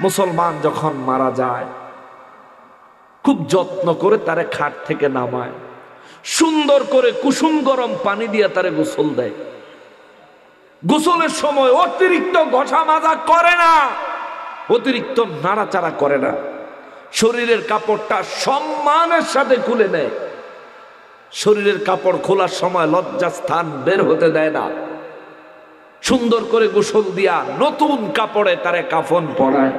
মুসলমান যখন মারা যায় খুব যত্ন করে তারে খাট থেকে নামায়, সুন্দর করে কুসুম গরম পানি দিয়ে তারে গোসল দেয়। গোসলের সময় অতিরিক্ত ঘষা মাজা করে না, অতিরিক্ত নাড়াচাড়া করে না, শরীরের কাপড়টা সম্মানের সাথে খুলে নেয়। শরীরের কাপড় খোলার সময় লজ্জাস্থান বের হতে দেয় না। সুন্দর করে গোসল দিয়া নতুন কাপড়ে তারে কাফন পরায়।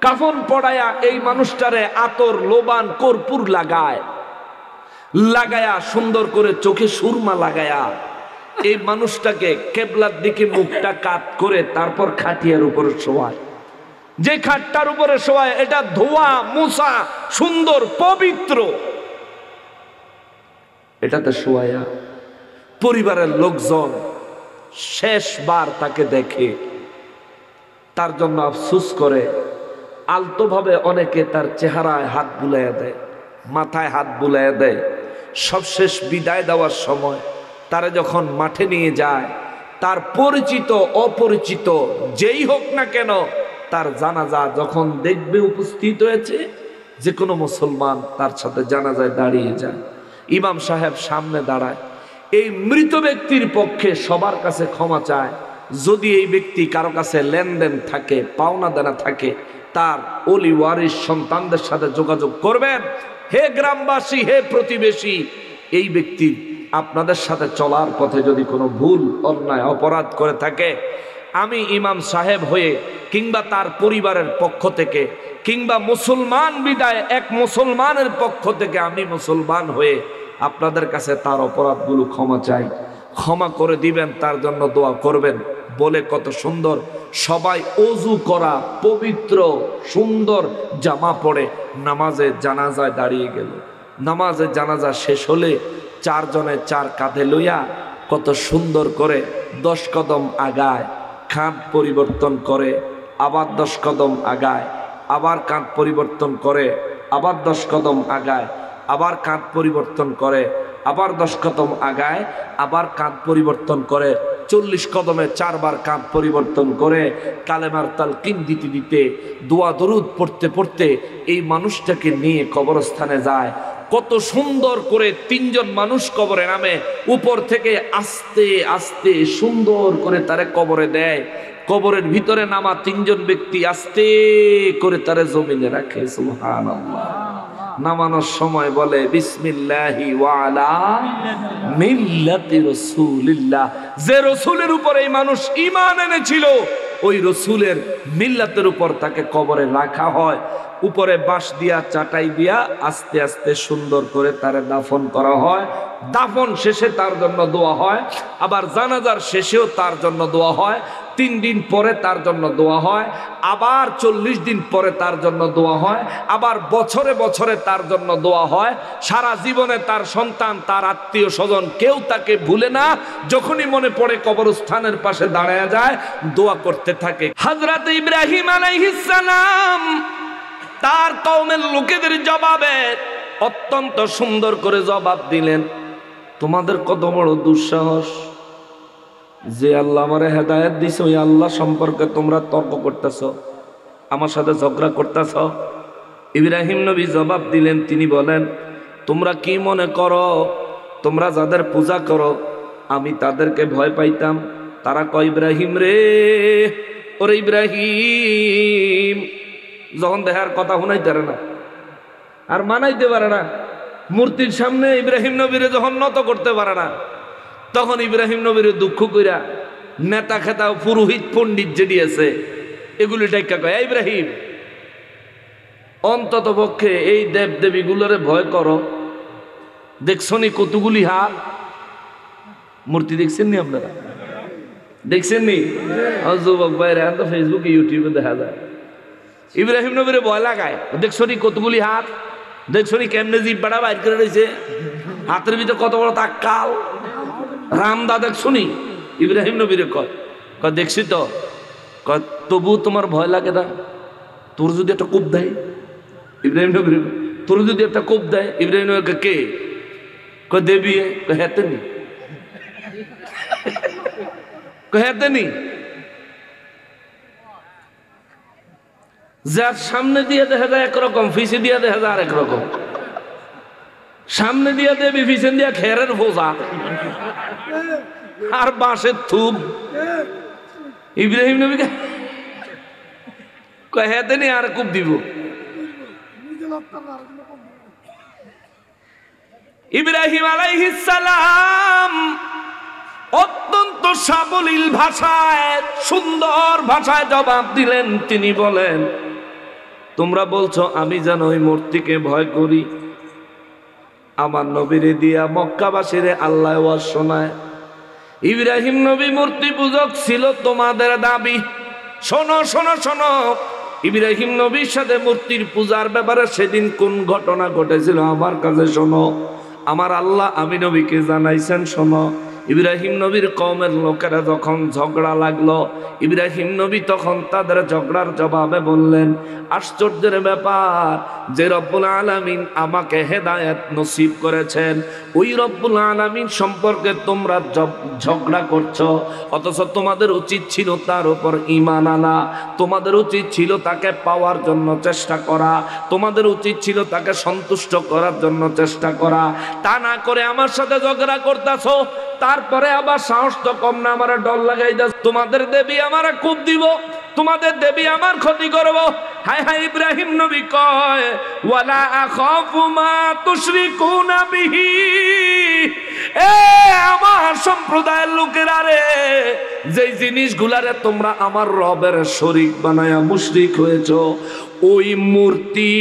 কাফন পড়ায়া এই মানুষটারে আতর, লোবান, কর্পূর লাগায়া সুন্দর করে চোখে সুরমা লাগায়া এই মানুষটাকে কেবলার দিকে মুখটা কাত করে তারপর খাটিয়ার উপরে শোয়ায়। যে খাটটার উপরে শোয়ায় এটা ধোয়া মুছা সুন্দর পবিত্র, এটাতে শোয়ায়া পরিবারের লোকজন শেষবার তাকে দেখে তার জন্য আফসোস করে। আলতোভাবে অনেকে তার চেহারায় হাত বুলাইয়া দেয়, মাথায় হাত বুলাইয়া দেয়। সবশেষ বিদায় দেওয়ার সময় তারা যখন মাঠে নিয়ে যায়, তার পরিচিত অপরিচিত যেই হোক না কেন তার জানাজা যখন দেখবে উপস্থিত হয়েছে, যে কোনো মুসলমান তার সাথে জানাজায় দাঁড়িয়ে যায়। ইমাম সাহেব সামনে দাঁড়ায়, এই মৃত ব্যক্তির পক্ষে সবার কাছে ক্ষমা চায়। যদি এই ব্যক্তি কারো কাছে লেনদেন থাকে, পাওনা দেনা থাকে, তার ওলি ওয়ারিস সন্তানদের সাথে যোগাযোগ করবেন। হে গ্রামবাসী, হে প্রতিবেশী, এই ব্যক্তি আপনাদের সাথে চলার পথে যদি কোনো ভুল অন্যায় অপরাধ করে থাকে, আমি ইমাম সাহেব হয়ে কিংবা তার পরিবারের পক্ষ থেকে কিংবা মুসলমান বিদায় এক মুসলমানের পক্ষ থেকে আমি মুসলমান হয়ে আপনাদের কাছে তার অপরাধগুলো ক্ষমা চাই, ক্ষমা করে দিবেন, তার জন্য দোয়া করবেন বলে কত সুন্দর সবাই অজু করা পবিত্র সুন্দর জামা পরে নামাজে জানাজায় দাঁড়িয়ে গেল। নামাজে জানাজা শেষ হলে চারজনে চার কাঁধে লইয়া কত সুন্দর করে 10 কদম আগায়, কাঁধ পরিবর্তন করে, আবার 10 কদম আগায়, আবার কাঁধ পরিবর্তন করে, আবার 10 কদম আগায়, আবার কাঁধ পরিবর্তন করে, আবার 10 কদম আগায়, আবার কাঁধ পরিবর্তন করে, 40 কদমে 4 বার কাঁধ পরিবর্তন করে কালেমার তালকিন দিতে দিতে দোয়া দরুদ পড়তে পড়তে এই মানুষটাকে নিয়ে কবরস্থানে যায়। কত সুন্দর করে 3 জন মানুষ কবরে নামে, উপর থেকে আস্তে আস্তে সুন্দর করে তারে কবরে দেয়। কবরের ভিতরে নামা 3 জন ব্যক্তি আস্তে করে তারে জমিনে রাখে। সুবহানাল্লাহ। নামানোর সময় বলে বিসমিল্লাহি ওয়া আলা মিল্লাতি রাসূলিল্লাহ। যে রাসূলের উপর এই মানুষ ঈমান এনেছিল ওই রাসূলের মিল্লাতের উপর তাকে কবরে রাখা হয়। উপরে বাঁশ দিয়া চাটাই দিয়া আস্তে আস্তে সুন্দর করে তারে দাফন করা হয়। দাফন শেষে তার জন্য দোয়া হয়, আবার জানাজার শেষেও তার জন্য দোয়া হয়। 3 দিন পরে তার জন্য দোয়া হয়, আবার 40 দিন পরে তার জন্য দোয়া হয়, আবার বছরে বছরে তার জন্য দোয়া হয়। সারা জীবনে তার সন্তান, তার আত্মীয় স্বজন কেউ তাকে ভুলে না। যখনই মনে পড়ে কবরস্থানের পাশে দাঁড়ায় যায়, দোয়া করতে থাকে। হযরত ইব্রাহিম আলাইহিস সালাম তার কওমের লোকেদের জবাবে অত্যন্ত সুন্দর করে জবাব দিলেন, তোমাদের কত বড় দুঃসাহস, যে আল্লাহ আমারে হেদায়েত দিছে ওই আল্লাহ সম্পর্কে তোমরা তর্ক করতেছ, আমার সাথে ঝগড়া করতেছ। ইব্রাহিম নবী জবাব দিলেন, তিনি বলেন, তোমরা কি মনে করো তোমরা যাদের পূজা করো আমি তাদেরকে ভয় পাইতাম? তারা কয়, ইব্রাহিম রে, ওরে ইব্রাহিম, যখন দেখার কথা শুনাইতে পারে না আর মানাইতে পারে না, মূর্তির সামনে ইব্রাহিম নবীরে যখন নত করতে পারে না, তখন ইব্রাহিম নবীরে দুঃখ কইরা নেতা খেতা পুরোহিত পণ্ডিত যেটি আছে এগুলি ডাইকা কয়, ইব্রাহিম অন্তত পক্ষে এই দেব দেবীগুলোরে ভয় করো। দেখছনি কতগুলি হাত মূর্তি, দেখছেন নি আপনারা? দেখছেন নি? যুবক ভাইরা তো ফেসবুকে ইউটিউবে দেখা যায়, ইব্রাহিম নবীরে ভয় লাগায়। দেখছনি কতগুলি হাত, দেখছনি কেমনে জিব্বাটা বাইর করে রয়েছে, হাতের ভিতরে কত বড় তাক্কাল রামদা, দেখছনি? ইব্রাহিম নবীরে কয়, দেখছি তো। কয় তবু তোমার ভয় লাগে না? তোর যদি একটা কোপ দেয়, ইব্রাহিম নবীর তোর যদি একটা কোপ দেয়, ইব্রাহিম নবীকে কে কয় দেবী? হেতে নি, হেতে নি। যার সামনে দিয়ে দেখা যায় একরকম, পিছে দিয়ে দেখা যায় আরেক রকম। সামনে দিয়ে দেবী, পিছন দিয়ে খেরের ভোজা আর বাঁশের থুপ। ইব্রাহিম নবীকে হেতে নি আর খুব দিব। ইব্রাহিম আলাইহিস সালাম অত্যন্ত সাবলীল ভাষায়, সুন্দর ভাষায় জবাব দিলেন। তিনি বলেন, তোমরা বলছো আমি যেন ওই মূর্তিকে ভয় করি। আমার নবীরে দিয়া মক্কাবাসীরে আল্লাহ ওয়াজ শোনায়। ইব্রাহিম নবী মূর্তি পূজক ছিল তোমাদের দাবি। শোনো শোনো শোনো, ইব্রাহিম নবীর সাথে মূর্তির পূজার ব্যাপারে সেদিন কোন ঘটনা ঘটেছিল আমার কাছে শোনো। আমার আল্লাহ আমি নবীকে জানাইছেন, শোনো। ইব্রাহিম নবীর কওমের লোকেরা যখন ঝগড়া লাগলো, ইব্রাহিম নবী তখন তাদের ঝগড়ার জবাবে বললেন, আশ্চর্যের ব্যাপার যে রব্বুল আলামিন আমাকে হেদায়েত নসিব করেছেন, ওই রব্বুল আলামিন সম্পর্কে তোমরা ঝগড়া করছো, অথচ তোমাদের উচিত ছিল তার উপর ঈমান আনা, তোমাদের উচিত ছিল তাকে পাওয়ার জন্য চেষ্টা করা, তোমাদের উচিত ছিল তাকে সন্তুষ্ট করার জন্য চেষ্টা করা। তা না করে আমার সাথে ঝগড়া করতেছো, তারপরে আবার সাহস তো কম না, আমার ডর লাগাই দাও। তোমাদের দেবী আমার খুব দিব, তোমাদের দেবী আমার ক্ষতি করব। হায় হায়, ইব্রাহিম নবী কয়, ওয়ালা আখাফু মা তুশরিকুনা বিহি। এ আমার সম্প্রদায়ের লোকেরা রে, যেই জিনিসগুলারে তোমরা আমার রবের শরীক বানায়া মুশরিক হয়েছো, ওই মূর্তি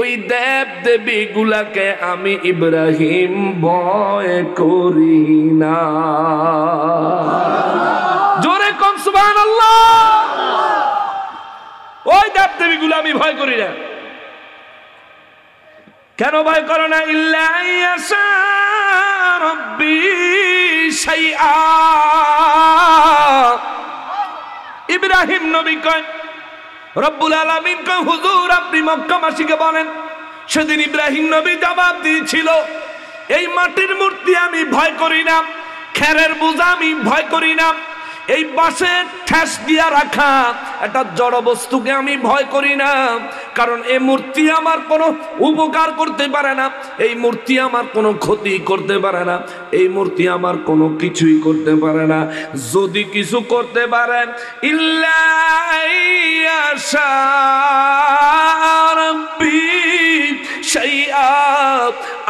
ওই দেব দেবী গুলাকে আমি ইব্রাহিম ভয় করি না। জোরে কোন সুবহানাল্লাহ। ওই দেব দেবী গুলা আমি ভয় করি না। কেন ভয় করো না? ইল্লা ইয়াশা রাব্বি শাইআ। ইব্রাহিম নবী কয়, রব্বুল আলামিন কয়, হুজুর আপনি মক্কাবাসীকে বলেন। সেদিন ইব্রাহিম নবী জবাব দিয়েছিল, এই মাটির মূর্তি আমি ভয় করি না, খেরের বোঝা আমি ভয় করি না, এই বাঁশের ঠেস দিয়া রাখা একটা জড় বস্তুকে আমি ভয় করি না। কারণ এই মূর্তি আমার কোনো উপকার করতে পারে না, এই মূর্তি আমার কোনো ক্ষতি করতে পারে না, এই মূর্তি আমার কোনো কিছুই করতে পারে না। যদি কিছু করতে পারে, ইল্লা ইয়াশা রাব্বি শাইআ,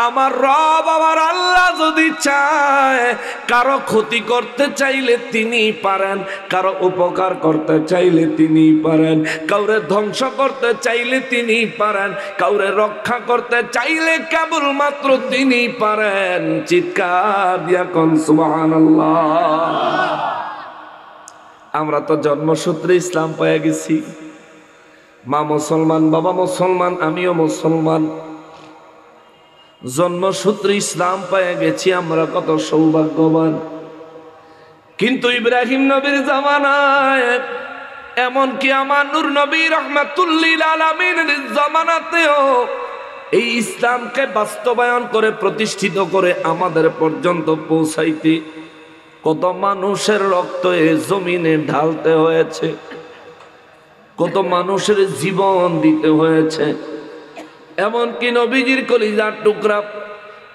আমার রব আমার আল্লাহ যদি চায়, কারো ক্ষতি করতে চাইলে তিনি পারেন, কারো উপকার করতে চাইলে তিনি পারেন, কাউরে ধ্বংস করতে চাইলে তিনি পারেন, কাউরে রক্ষা করতে চাইলে কেবলমাত্র তিনি পারেন। চিৎকার দিয়া কোন সুবহানাল্লাহ। আমরা তো জন্মসূত্রে ইসলাম পেয়ে গেছি। মা মুসলমান, বাবা মুসলমান, আমিও মুসলমান, জন্মসূত্রে ইসলাম পেয়ে গেছি। আমরা কত সৌভাগ্যবান। কিন্তু ইব্রাহিম নবীর জামানায়, এমনকি আমার নূর নবী রাহমাতুল্লিল আলামিনের জামানাতেও এই ইসলামকে বাস্তবায়ন করে প্রতিষ্ঠিত করে আমাদের পর্যন্ত পৌঁছাইতে কত মানুষের রক্ত এ জমিনে ঢালতে হয়েছে, কত মানুষের জীবন দিতে হয়েছে। এমনকি নবীজির কলিজার টুকরা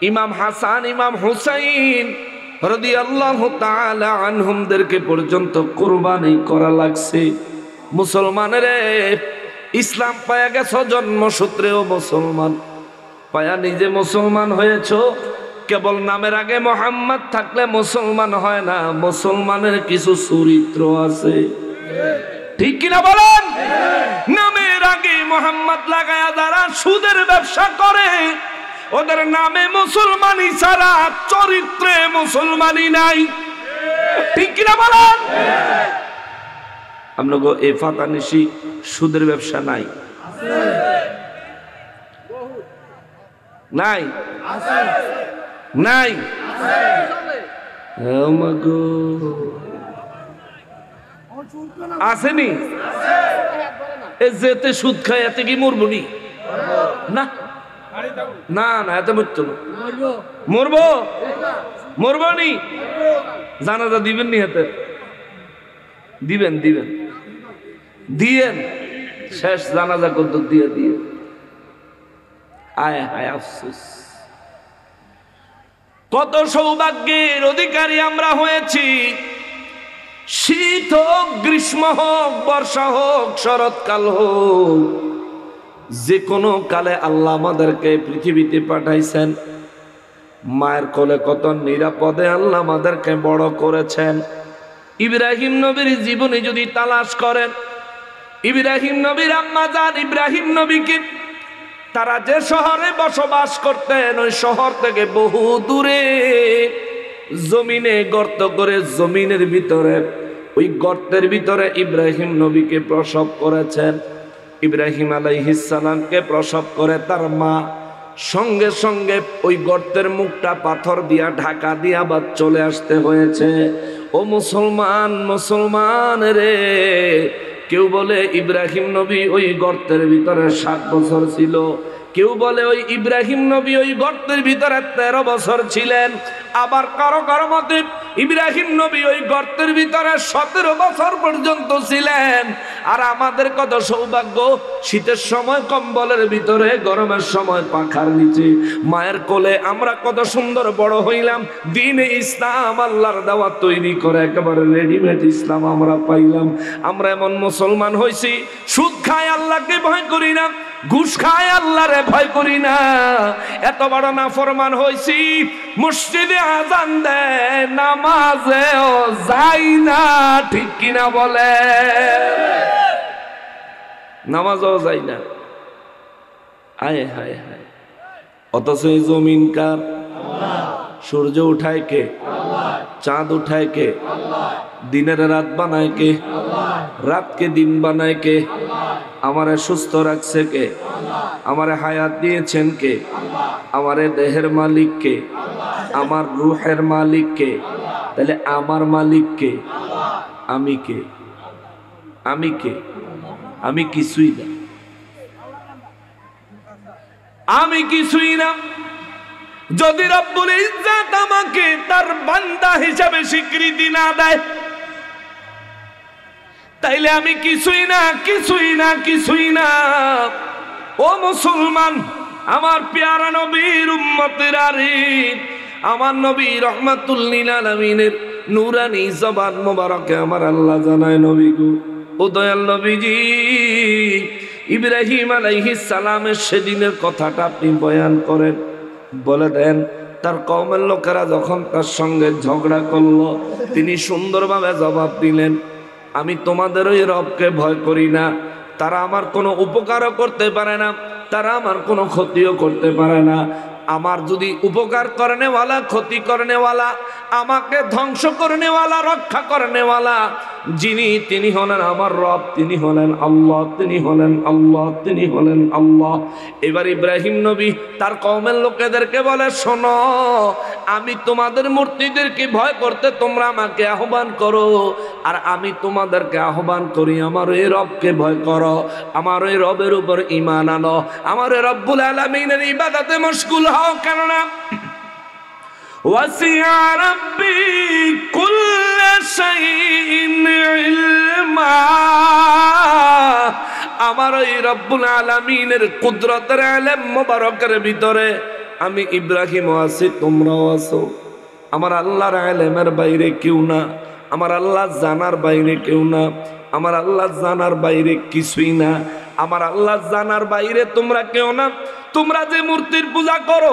ইমাম হাসান, ইমাম হুসাইন রাদিয়াল্লাহু তাআলা আনহুমদেরকে পর্যন্ত কুরবানি করা লাগছে। মুসলমানের ইসলাম পায়া গেছ, জন্মসূত্রেও মুসলমান, পায়া নিজে মুসলমান হয়েছ। কেবল নামের আগে মোহাম্মদ থাকলে মুসলমান হয় না, মুসলমানের কিছু চরিত্র আছে, ঠিক কিনা বলেন? নামের আগে মোহাম্মদ লাগায়া যারা সুদের ব্যবসা করে, ওদের নামে মুসলমানি ছাড়া চরিত্রে মুসলমানি নাই, ঠিক কিনা বলেন? আপনাকে এই ফাতানিশি সুদের ব্যবসা নাই? নাই নাই আসেনি? যেতে সুদ খায় এতে কি মরবনি? না না না, এতে মরতো না। মরবো? মরবো নি? জানাজা দিবেন নি? হাতে দিবেন দিবেন। দিয়েন, শেষ জানাজা কত দিয়ে দিয়ে। আয় হায় আফসোস, কত সৌভাগ্যের অধিকারী আমরা হয়েছি। শীত হোক, গ্রীষ্ম হোক, বর্ষা হোক, শরৎকাল হোক, যে কোনো কালে আল্লাহ আমাদেরকে পৃথিবীতে পাঠাইছেন। মায়ের কোলে কত নিরাপদে আল্লাহ আমাদেরকে বড় করেছেন। ইব্রাহিম নবীর জীবনে যদি তালাশ করেন, ইব্রাহিম নবীর আম্মা জান ইব্রাহিম নবীকে তারা যে শহরে বসবাস করতেন, ওই শহর থেকে বহু দূরে জমিনে গর্ত করে, জমিনের ভিতরে, ওই গর্তের ভিতরে ইব্রাহিম নবীকে প্রসব করেছেন। ইব্রাহিম আলাইহিস সালামকে প্রসব করে তার মা সঙ্গে সঙ্গে ওই গর্তের মুখটা পাথর দিয়া ঢাকা দিয়ে আবার চলে আসতে হয়েছে। ও মুসলমান, মুসলমান রে, কেউ বলে ইব্রাহিম নবী ওই গর্তের ভিতরে 7 বছর ছিল, কেউ বলে ওই ইব্রাহিম নবী ওই গর্তের ভিতরে 13 বছর ছিলেন, আবার কারো কারো মতে ইব্রাহিম নবী ওই গর্তের ভিতরে 17 বছর পর্যন্ত ছিলেন। আর আমাদের কত সৌভাগ্য, শীতের সময় কম্বলের ভিতরে, গরমের সময় পাখার নিচে, মায়ের কোলে আমরা কত সুন্দর বড় হইলাম। দ্বীনে ইসলাম আল্লাহর দাওয়াত তৈরি করে একেবারে রেডিমেড ইসলাম আমরা পাইলাম। আমরা এমন মুসলমান হইছি, সুদ খায় আল্লাহকে ভয় করি না, ঘুষ খায় আল্লাহরে ভয় করি না। এত বড় নাফরমান হইছি, মসজিদে আজান দেয়, নামাজেও যাই না, ঠিক কিনা বলে? নামাজও যাই না। আয় হায় হায়, অথচ এই জমিন কার? সূর্য উঠায় কে? চাঁদ উঠায় কে? দিনের রাত বানায় কে? রাতকে দিন বানায় কে? আমারে সুস্থ রাখছে কে? আমারে হায়াত দিয়েছেন কে? আমারে দেহের মালিক কে? আমার রুহের মালিক কে? তাহলে আমার মালিক কে? আমি কে? আমি কে? আমি কিছুই না, আমি কিছুই না। যদি রব্বুল ইজ্জত আমাকে তার বান্দা হিসাবে স্বীকৃতি না দেয়, তাইলে আমি কিছুই না, কিছুই না, কিছুই না। ও মুসলমান, আমার পেয়ারা নবীর উম্মতেরা রে, আমার নবী রহমাতুল লিল আলামিনের নূরানি জবান মোবারকে আমার আল্লাহ জানায়, নবী গো, ও দয়াল নবীজি, ইব্রাহিম আলাইহিস সালামের সেদিনের কথাটা আপনি বয়ান করেন, বলে দেন। তার কওমের লোকেরা যখন তার সঙ্গে ঝগড়া করলো, তিনি সুন্দরভাবে জবাব দিলেন, আমি তোমাদের ওই রবকে ভয় করি না। তারা আমার কোনো উপকারও করতে পারে না, তারা আমার কোনো ক্ষতিও করতে পারে না। আমার যদি উপকার করনেওয়ালা, ক্ষতি করনেওয়ালা, আমাকে ধ্বংস করনেওয়ালা, রক্ষা করনেওয়ালা যিনি, তিনি হলেন আমার রব, তিনি হলেন আল্লাহ, তিনি হলেন আল্লাহ, তিনি হলেন আল্লাহ। এবার ইব্রাহিম নবী তার কওমের লোকেদেরকে বলে, শোনো, আমি তোমাদের মূর্তিদেরকে ভয় করতে তোমরা আমাকে আহ্বান করো, আর আমি তোমাদেরকে আহ্বান করি আমার এই রবকে ভয় করো, আমার ওই রবের উপর ঈমান আনো, আমার ওই রব্বুল আলামিনের ইবাদতে মশগুল হও। কেননা ওয়াসিআ রাব্বি কুল্লা শাইইন ইলমা, আমার ওই রব্বুল আলামিনের কুদরতের ইলম মোবারকের ভিতরে আমি ইব্রাহিমও আছি, তোমরাও আছো। আমার আল্লাহর ইলমের বাইরে কেউ না, আমার আল্লাহ জানার বাইরে কেউ না, আমার আল্লাহ জানার বাইরে কিছুই না, আমার আল্লাহ জানার বাইরে তোমরা কেউ না। তোমরা যে মূর্তির পূজা করো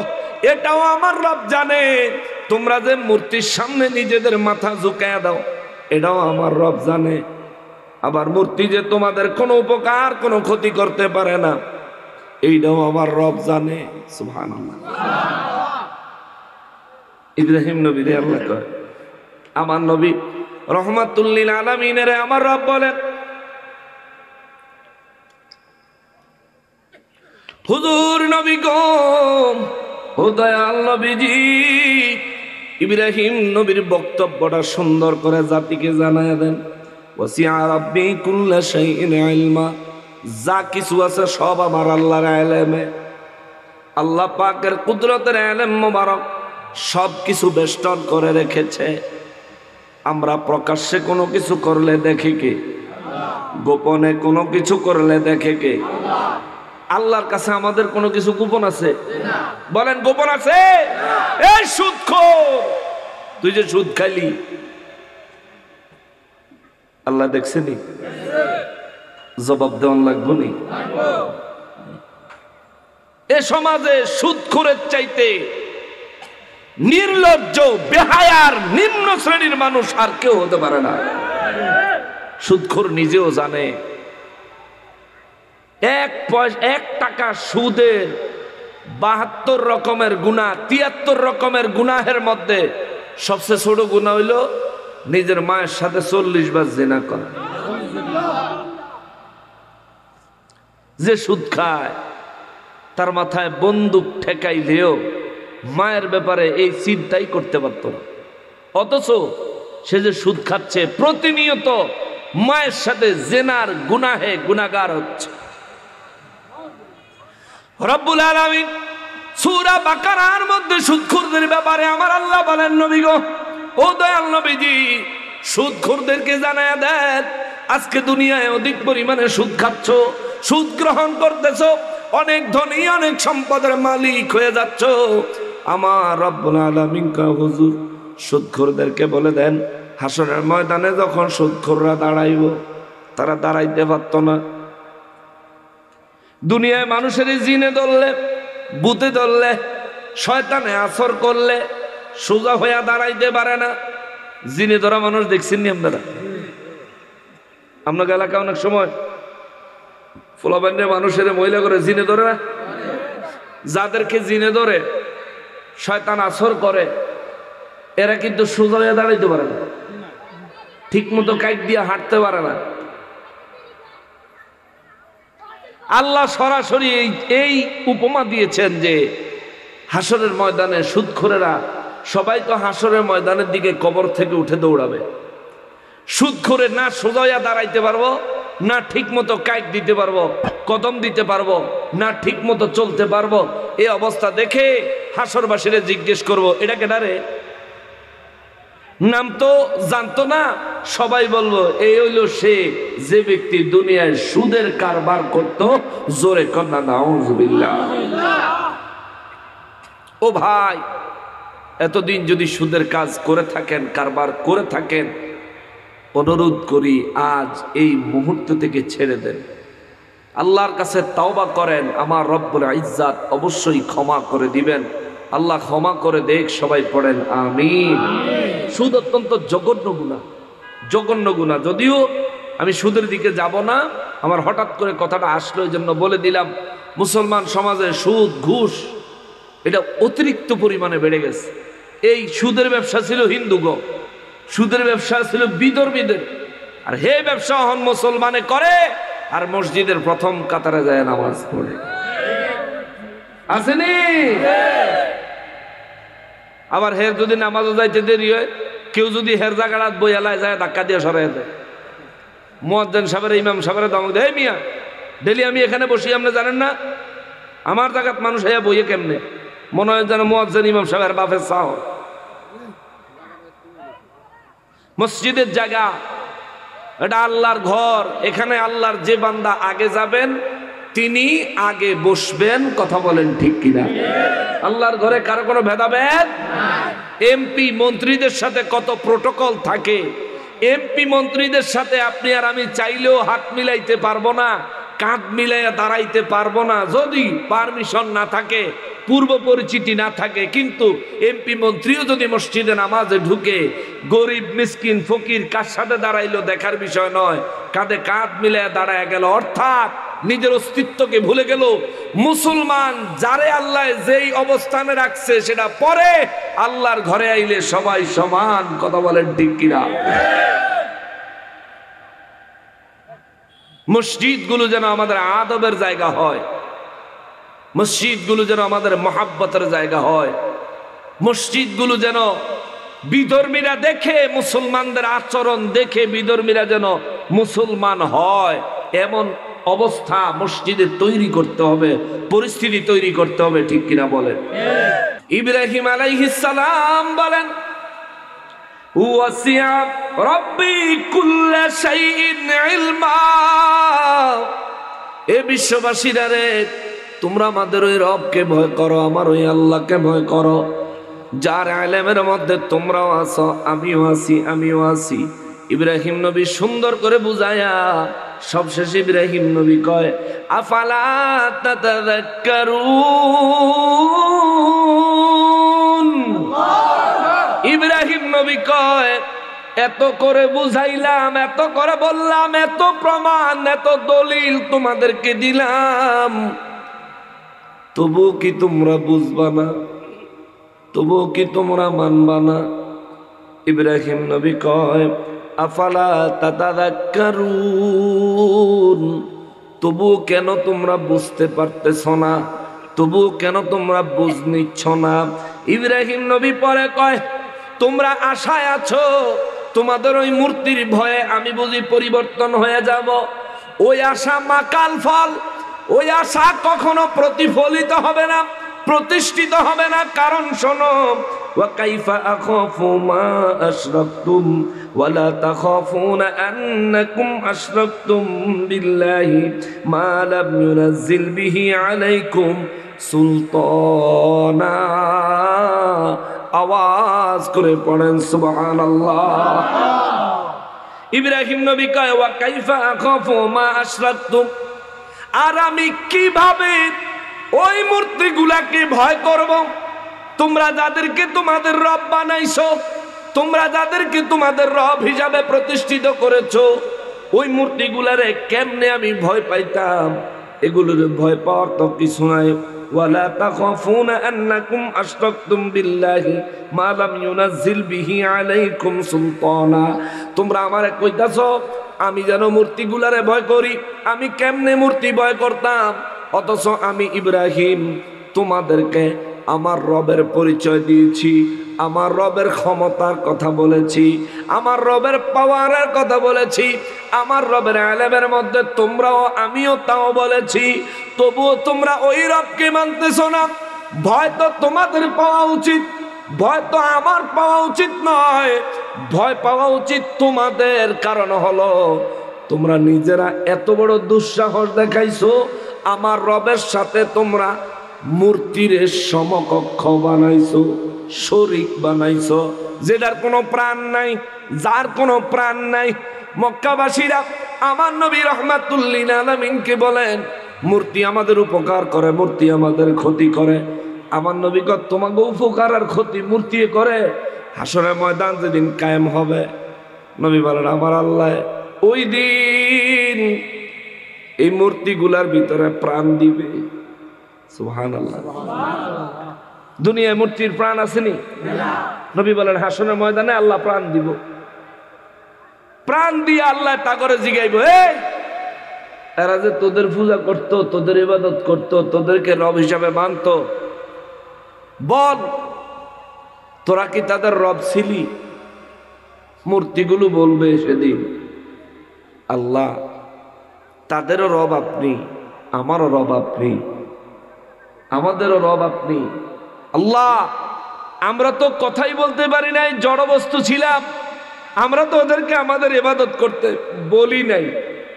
এটাও আমার রব জানে, তোমরা যে মূর্তির সামনে নিজেদের মাথা ঝুঁকায়া দাও এটাও আমার রব জানে। আবার মূর্তি যে তোমাদের কোনো উপকার, কোনো ক্ষতি করতে পারে না, এইটাও আমার রব জানে। সুবহানাল্লাহ। ইব্রাহিম নবীরে আল্লাহ কয়, আমার নবী রহমাতুল লিল আলামিনের আমার রব বলেন, হুজুর নবী গো, ও দয়াল নবীজি, ইব্রাহিম নবীর বক্তব্যটা সুন্দর করে জাতিকে জানায় দেন। ওয়াসিআ রাব্বি কুল্লা শাইইন ইলমা, যা কিছু আছে সব আমার আল্লাহর ইলমে, আল্লাহ পাকের কুদরতের ইলম মোবারক সব কিছু বেষ্টন করে রেখেছে। আমরা প্রকাশ্যে কোনো কিছু করলে দেখি কি? গোপনে কোনো কিছু করলে দেখে কে? আল্লাহর কাছে আমাদের কোনো কিছু গোপন আছে? বলেন গোপন আছে? এই সুদখোর, তুই যে সুদ খাইলি আল্লাহ দেখছেনি? জবাব দেওয়ান লাগবো নি? এ সমাজে সুদখোরের চাইতে নির্লজ্জ বেহায়ার নিম্ন শ্রেণীর মানুষ আর কেউ হতে পারে না। সুদখোর নিজেও জানে এক টাকা সুদের 72 রকমের গুনাহ, 73 রকমের গুনাহের মধ্যে সবচেয়ে ছোট গুনাহ হইল নিজের মায়ের সাথে 40 বার জিনা করা। যে সুদ খায় তার মাথায় বন্দুক ঠেকাইলেও মায়ের ব্যাপারে এই চিন্তাই করতে পারত না, অথচ সে যে সুদ খাচ্ছে প্রতিনিয়ত মায়ের সাথে জেনার গুনাহে গুনাহগার হচ্ছে। রব্বুল আলামিন সূরা বাকারার মধ্যে সুদখোরদের ব্যাপারে আমার আল্লাহ বলেন, নবী গো, ও দয়াল নবীজি, সুদখোরদেরকে জানায়া দেন আজকে দুনিয়ায় অধিক পরিমাণে সুদ খাচ্ছ, সুদ গ্রহণ করতেছ, অনেক ধনী অনেক সম্পদের মালিক হয়ে যাচ্ছ। আমার রব্বুল আলামিন কা হুজুর সুদখোরদেরকে বলে দেন হাসরের ময়দানে যখন সুদখোররা দাঁড়াইব তারা দাঁড়াইতে পারত না। দুনিয়ায় মানুষের জিনে ধরলে, বুতে ধরলে, শয়তানে আসর করলে সোজা হইয়া দাঁড়াইতে পারে না। জিনে ধরা মানুষ দেখছেন নি আপনারা? আপনার এলাকা অনেক সময় ফোলাবান্ডে মানুষের মহিলা করে জিনে ধরে না? যাদেরকে জিনে ধরে শয়তান আসর করে এরা কিন্তু সোজা হয়ে দাঁড়াইতে পারে না, ঠিক মতো কাইট দিয়ে হাঁটতে পারে না। আল্লাহ সরাসরি এই উপমা দিয়েছেন যে হাসরের ময়দানে সুদখোরেরা সবাই তো হাসরের ময়দানের দিকে কবর থেকে উঠে দৌড়াবে। সুদখোরে না সোজা হয়ে দাঁড়াইতে পারবো, না ঠিক মতো কাইট দিতে পারবো, কদম দিতে পারবো, না ঠিক মতো চলতে পারবো। এই অবস্থা দেখে হাসরবাসীরা জিজ্ঞেস করবো এটা কেডা রে? নাম তো জানতো না, সবাই বলবো এই হইল সে যে ব্যক্তি দুনিয়ায় সুদের কারবার করত। জোরে কন্যা নাউজুবিল্লাহ। ও ভাই, এতদিন যদি সুদের কাজ করে থাকেন, কারবার করে থাকেন, অনুরোধ করি আজ এই মুহূর্ত থেকে ছেড়ে দেন, আল্লাহর কাছে তাওবা করেন, আমার রব্বুল ইজ্জাত অবশ্যই ক্ষমা করে দিবেন। আল্লাহ ক্ষমা করে দেখ, সবাই পড়েন আমিন। সুদ অত্যন্ত জঘন্য গুনাহ, জঘন্য গুনাহ। যদিও আমি সুদের দিকে যাব না, আমার হঠাৎ করে কথাটা আসলো এই জন্য বলে দিলাম। মুসলমান সমাজে সুদ, ঘুষ এটা অতিরিক্ত পরিমাণে বেড়ে গেছে। এই সুদের ব্যবসা ছিল হিন্দুগ, সুদের ব্যবসা ছিল বিধর্মীদের, আর হে ব্যবসা হন মুসলমানে করে আর মসজিদের প্রথম কাতারে যায় নামাজ পড়ে। আসেনি? আবার হের যদি নামাজও যাইতে দেরি হয়, কেউ যদি হের জায়গাটা বইয়ালায় যায় ধাক্কা দিয়ে সরাই দেয়। মুয়াজ্জিন সাহেবের, ইমাম সাহেবের দমক দেয়, মিয়া ডেলি আমি এখানে বসি, আপনি জানেন না আমার জায়গাত মানুষ হইয়া বইয়ে কেমনে? মনে হয় যেন মুয়াজ্জিন ইমাম সাহেবের বাপের চাও। মসজিদের জায়গা, এটা আল্লাহর ঘর, এখানে আল্লাহর যে বান্দা আগে যাবেন তিনি আগে বসবেন। কথা বলেন ঠিক কিনা? আল্লাহর ঘরে কারো কোনো ভেদাভেদ। এমপি মন্ত্রীদের সাথে কত প্রটোকল থাকে, এমপি মন্ত্রীদের সাথে আপনি আর আমি চাইলেও হাত মিলাইতে পারবো না, কাঁধ মিলাইয়া দাঁড়াইতে পারবো না যদি পারমিশন না থাকে, পূর্ব পরিচিতি না থাকে। কিন্তু এমপি মন্ত্রীও যদি মসজিদে নামাজে ঢুকে, গরিব মিসকিন ফকির কার সাথে দাঁড়াইলো দেখার বিষয় নয়, কাঁধে কাঁধ মিলাইয়া দাঁড়ায় গেল, অর্থাৎ নিজের অস্তিত্বকে ভুলে গেল। মুসলমান যারে আল্লাহ যেই অবস্থানে রাখছে সেটা পরে আল্লাহর ঘরে আইলে সবাই সমান। কথা বলেন ঠিক কিনা? মসজিদগুলো যেন আমাদের আদবের জায়গা হয়, মসজিদগুলো যেন আমাদের মহাব্বতের জায়গা হয়, মসজিদগুলো যেন বিধর্মীরা দেখে, মুসলমানদের আচরণ দেখে বিধর্মীরা যেন মুসলমান হয়, এমন অবস্থা মসজিদে তৈরি করতে হবে, পরিস্থিতি তৈরি করতে হবে। ঠিক কিনা বলেন? ইব্রাহিম আলাইহিস সালাম বলেন, ওয়াসিআ রাব্বি কুল্লা শাইইন ইলমা। এ বিশ্ববাসীরা রে, তোমরা আমাদের ওই রবকে ভয় করো, আমার ওই আল্লাহকে ভয় করো, যার ইলমের মধ্যে তোমরাও আছো, আমিও আছি। ইব্রাহিম নবী সুন্দর করে বুঝায়া সবশেষে ইব্রাহিম নবী কয়, আফালা তাতাযাক্কারুন। ইব্রাহিম নবী কয়, এত করে বুঝাইলাম, এত করে বললাম, এত প্রমাণ, এত দলিল তোমাদেরকে দিলাম, তবু কি তোমরা বুঝবা না? তবু কি তোমরা মানবা না? ইব্রাহিম নবী কয়, আফালা তাতাযাক্কারুন। তবু কেন তোমরা বুঝতে পারতেছ না? তবু কেন তোমরা বুঝ নিচ্ছ না? ইব্রাহিম নবী পরে কয়, তোমরা আশায় আছো তোমাদের ওই মূর্তির ভয়ে আমি বুঝি পরিবর্তন হয়ে যাব। ওই আশা মাকাল ফল, ওই আশা কখনো প্রতিফলিত হবে না, প্রতিষ্ঠিত হবে না। কারণ শোনো, ওয়া কাইফা আখাফু মা আশরাকতুম ওয়া লা তাখাফুনা আন্নাকুম আশরাকতুম বিল্লাহি মা লাম ইউনাজ্জিল বিহি আলাইকুম সুলতানা। আওয়াজ করে পড়েন সুবহানাল্লাহ। ইব্রাহিম নবী কয়, ওয়া কাইফা আখাফু মা আশরাকতুম, আর আমি কিভাবে ওই মূর্তিগুলাকে ভয় করব? তোমরা যাদেরকে তোমাদের রব বানাইছো, তোমরা যাদেরকে তোমাদের রব হিসাবে প্রতিষ্ঠিত করেছো, ওই মূর্তিগুলারে কেমনে আমি ভয় পাইতাম? এগুলোর ভয় পাওয়ার তো কিছু নাই। ওয়ালা তাখাফুনা আন্নাকুম আশরাকতুম বিল্লাহি মা লাম ইউনাজ্জিল বিহি আলাইকুম সুলতানা। তোমরা আমারে কইতাছো আমি যেন মূর্তিগুলারে ভয় করি। আমি কেমনে মূর্তি ভয় করতাম? অথচ আমি ইব্রাহিম তোমাদেরকে আমার রবের পরিচয় দিয়েছি, আমার রবের ক্ষমতার কথা বলেছি, আমার রবের পাওয়ারের কথা বলেছি, আমার রবের ইলমের মধ্যে তোমরাও আমিও তাও বলেছি। তবুও তোমরা ওই রবকে মানতেছো না। ভয় তো তোমাদের পাওয়া উচিত, ভয় তো আমার পাওয়া উচিত নয়। ভয় পাওয়া উচিত তোমাদের। কারণ হলো, তোমরা নিজেরা এত বড় দুঃসাহস দেখাইছো, আমার রবের সাথে তোমরা মূর্তির সমকক্ষ বানাইছো, শরীক বানাইছো, যেটার কোনো প্রাণ নাই, যার কোনো প্রাণ নাই। মক্কাবাসীরা আমার নবী রাহমাতুল লিল আলামিনকে বলেন, মূর্তি আমাদের উপকার করে, মূর্তি আমাদের ক্ষতি করে। আমার নবী কয়, তোমাকে উপকার আর ক্ষতি মূর্তি করে? হাসরের ময়দান যেদিন কায়েম হবে, নবী বলেন, আমার আল্লাহ ওই দিন এই মূর্তিগুলার ভিতরে প্রাণ দিবে। সুবহানাল্লাহ। দুনিয়ায় মূর্তির প্রাণ আসেনি? নবী বলেন, হাসরের ময়দানে আল্লাহ প্রাণ দিব। প্রাণ দিয়ে আল্লাহ তা করে জিগাইব, এরা যে তোদের পূজা করত, তোদের ইবাদত করত, তোদেরকে রব হিসাবে মানত, বল তোরা কি তাদের রব ছিলি? মূর্তিগুলো বলবে সেদিন, আল্লাহ তাদেরও রব আপনি, আমারও রব আপনি, আমাদেরও রব আপনি। আল্লাহ আমরা তো কথাই বলতে পারি নাই, জড় বস্তু ছিলাম, আমরা তো ওদেরকে আমাদের ইবাদত করতে বলি নাই।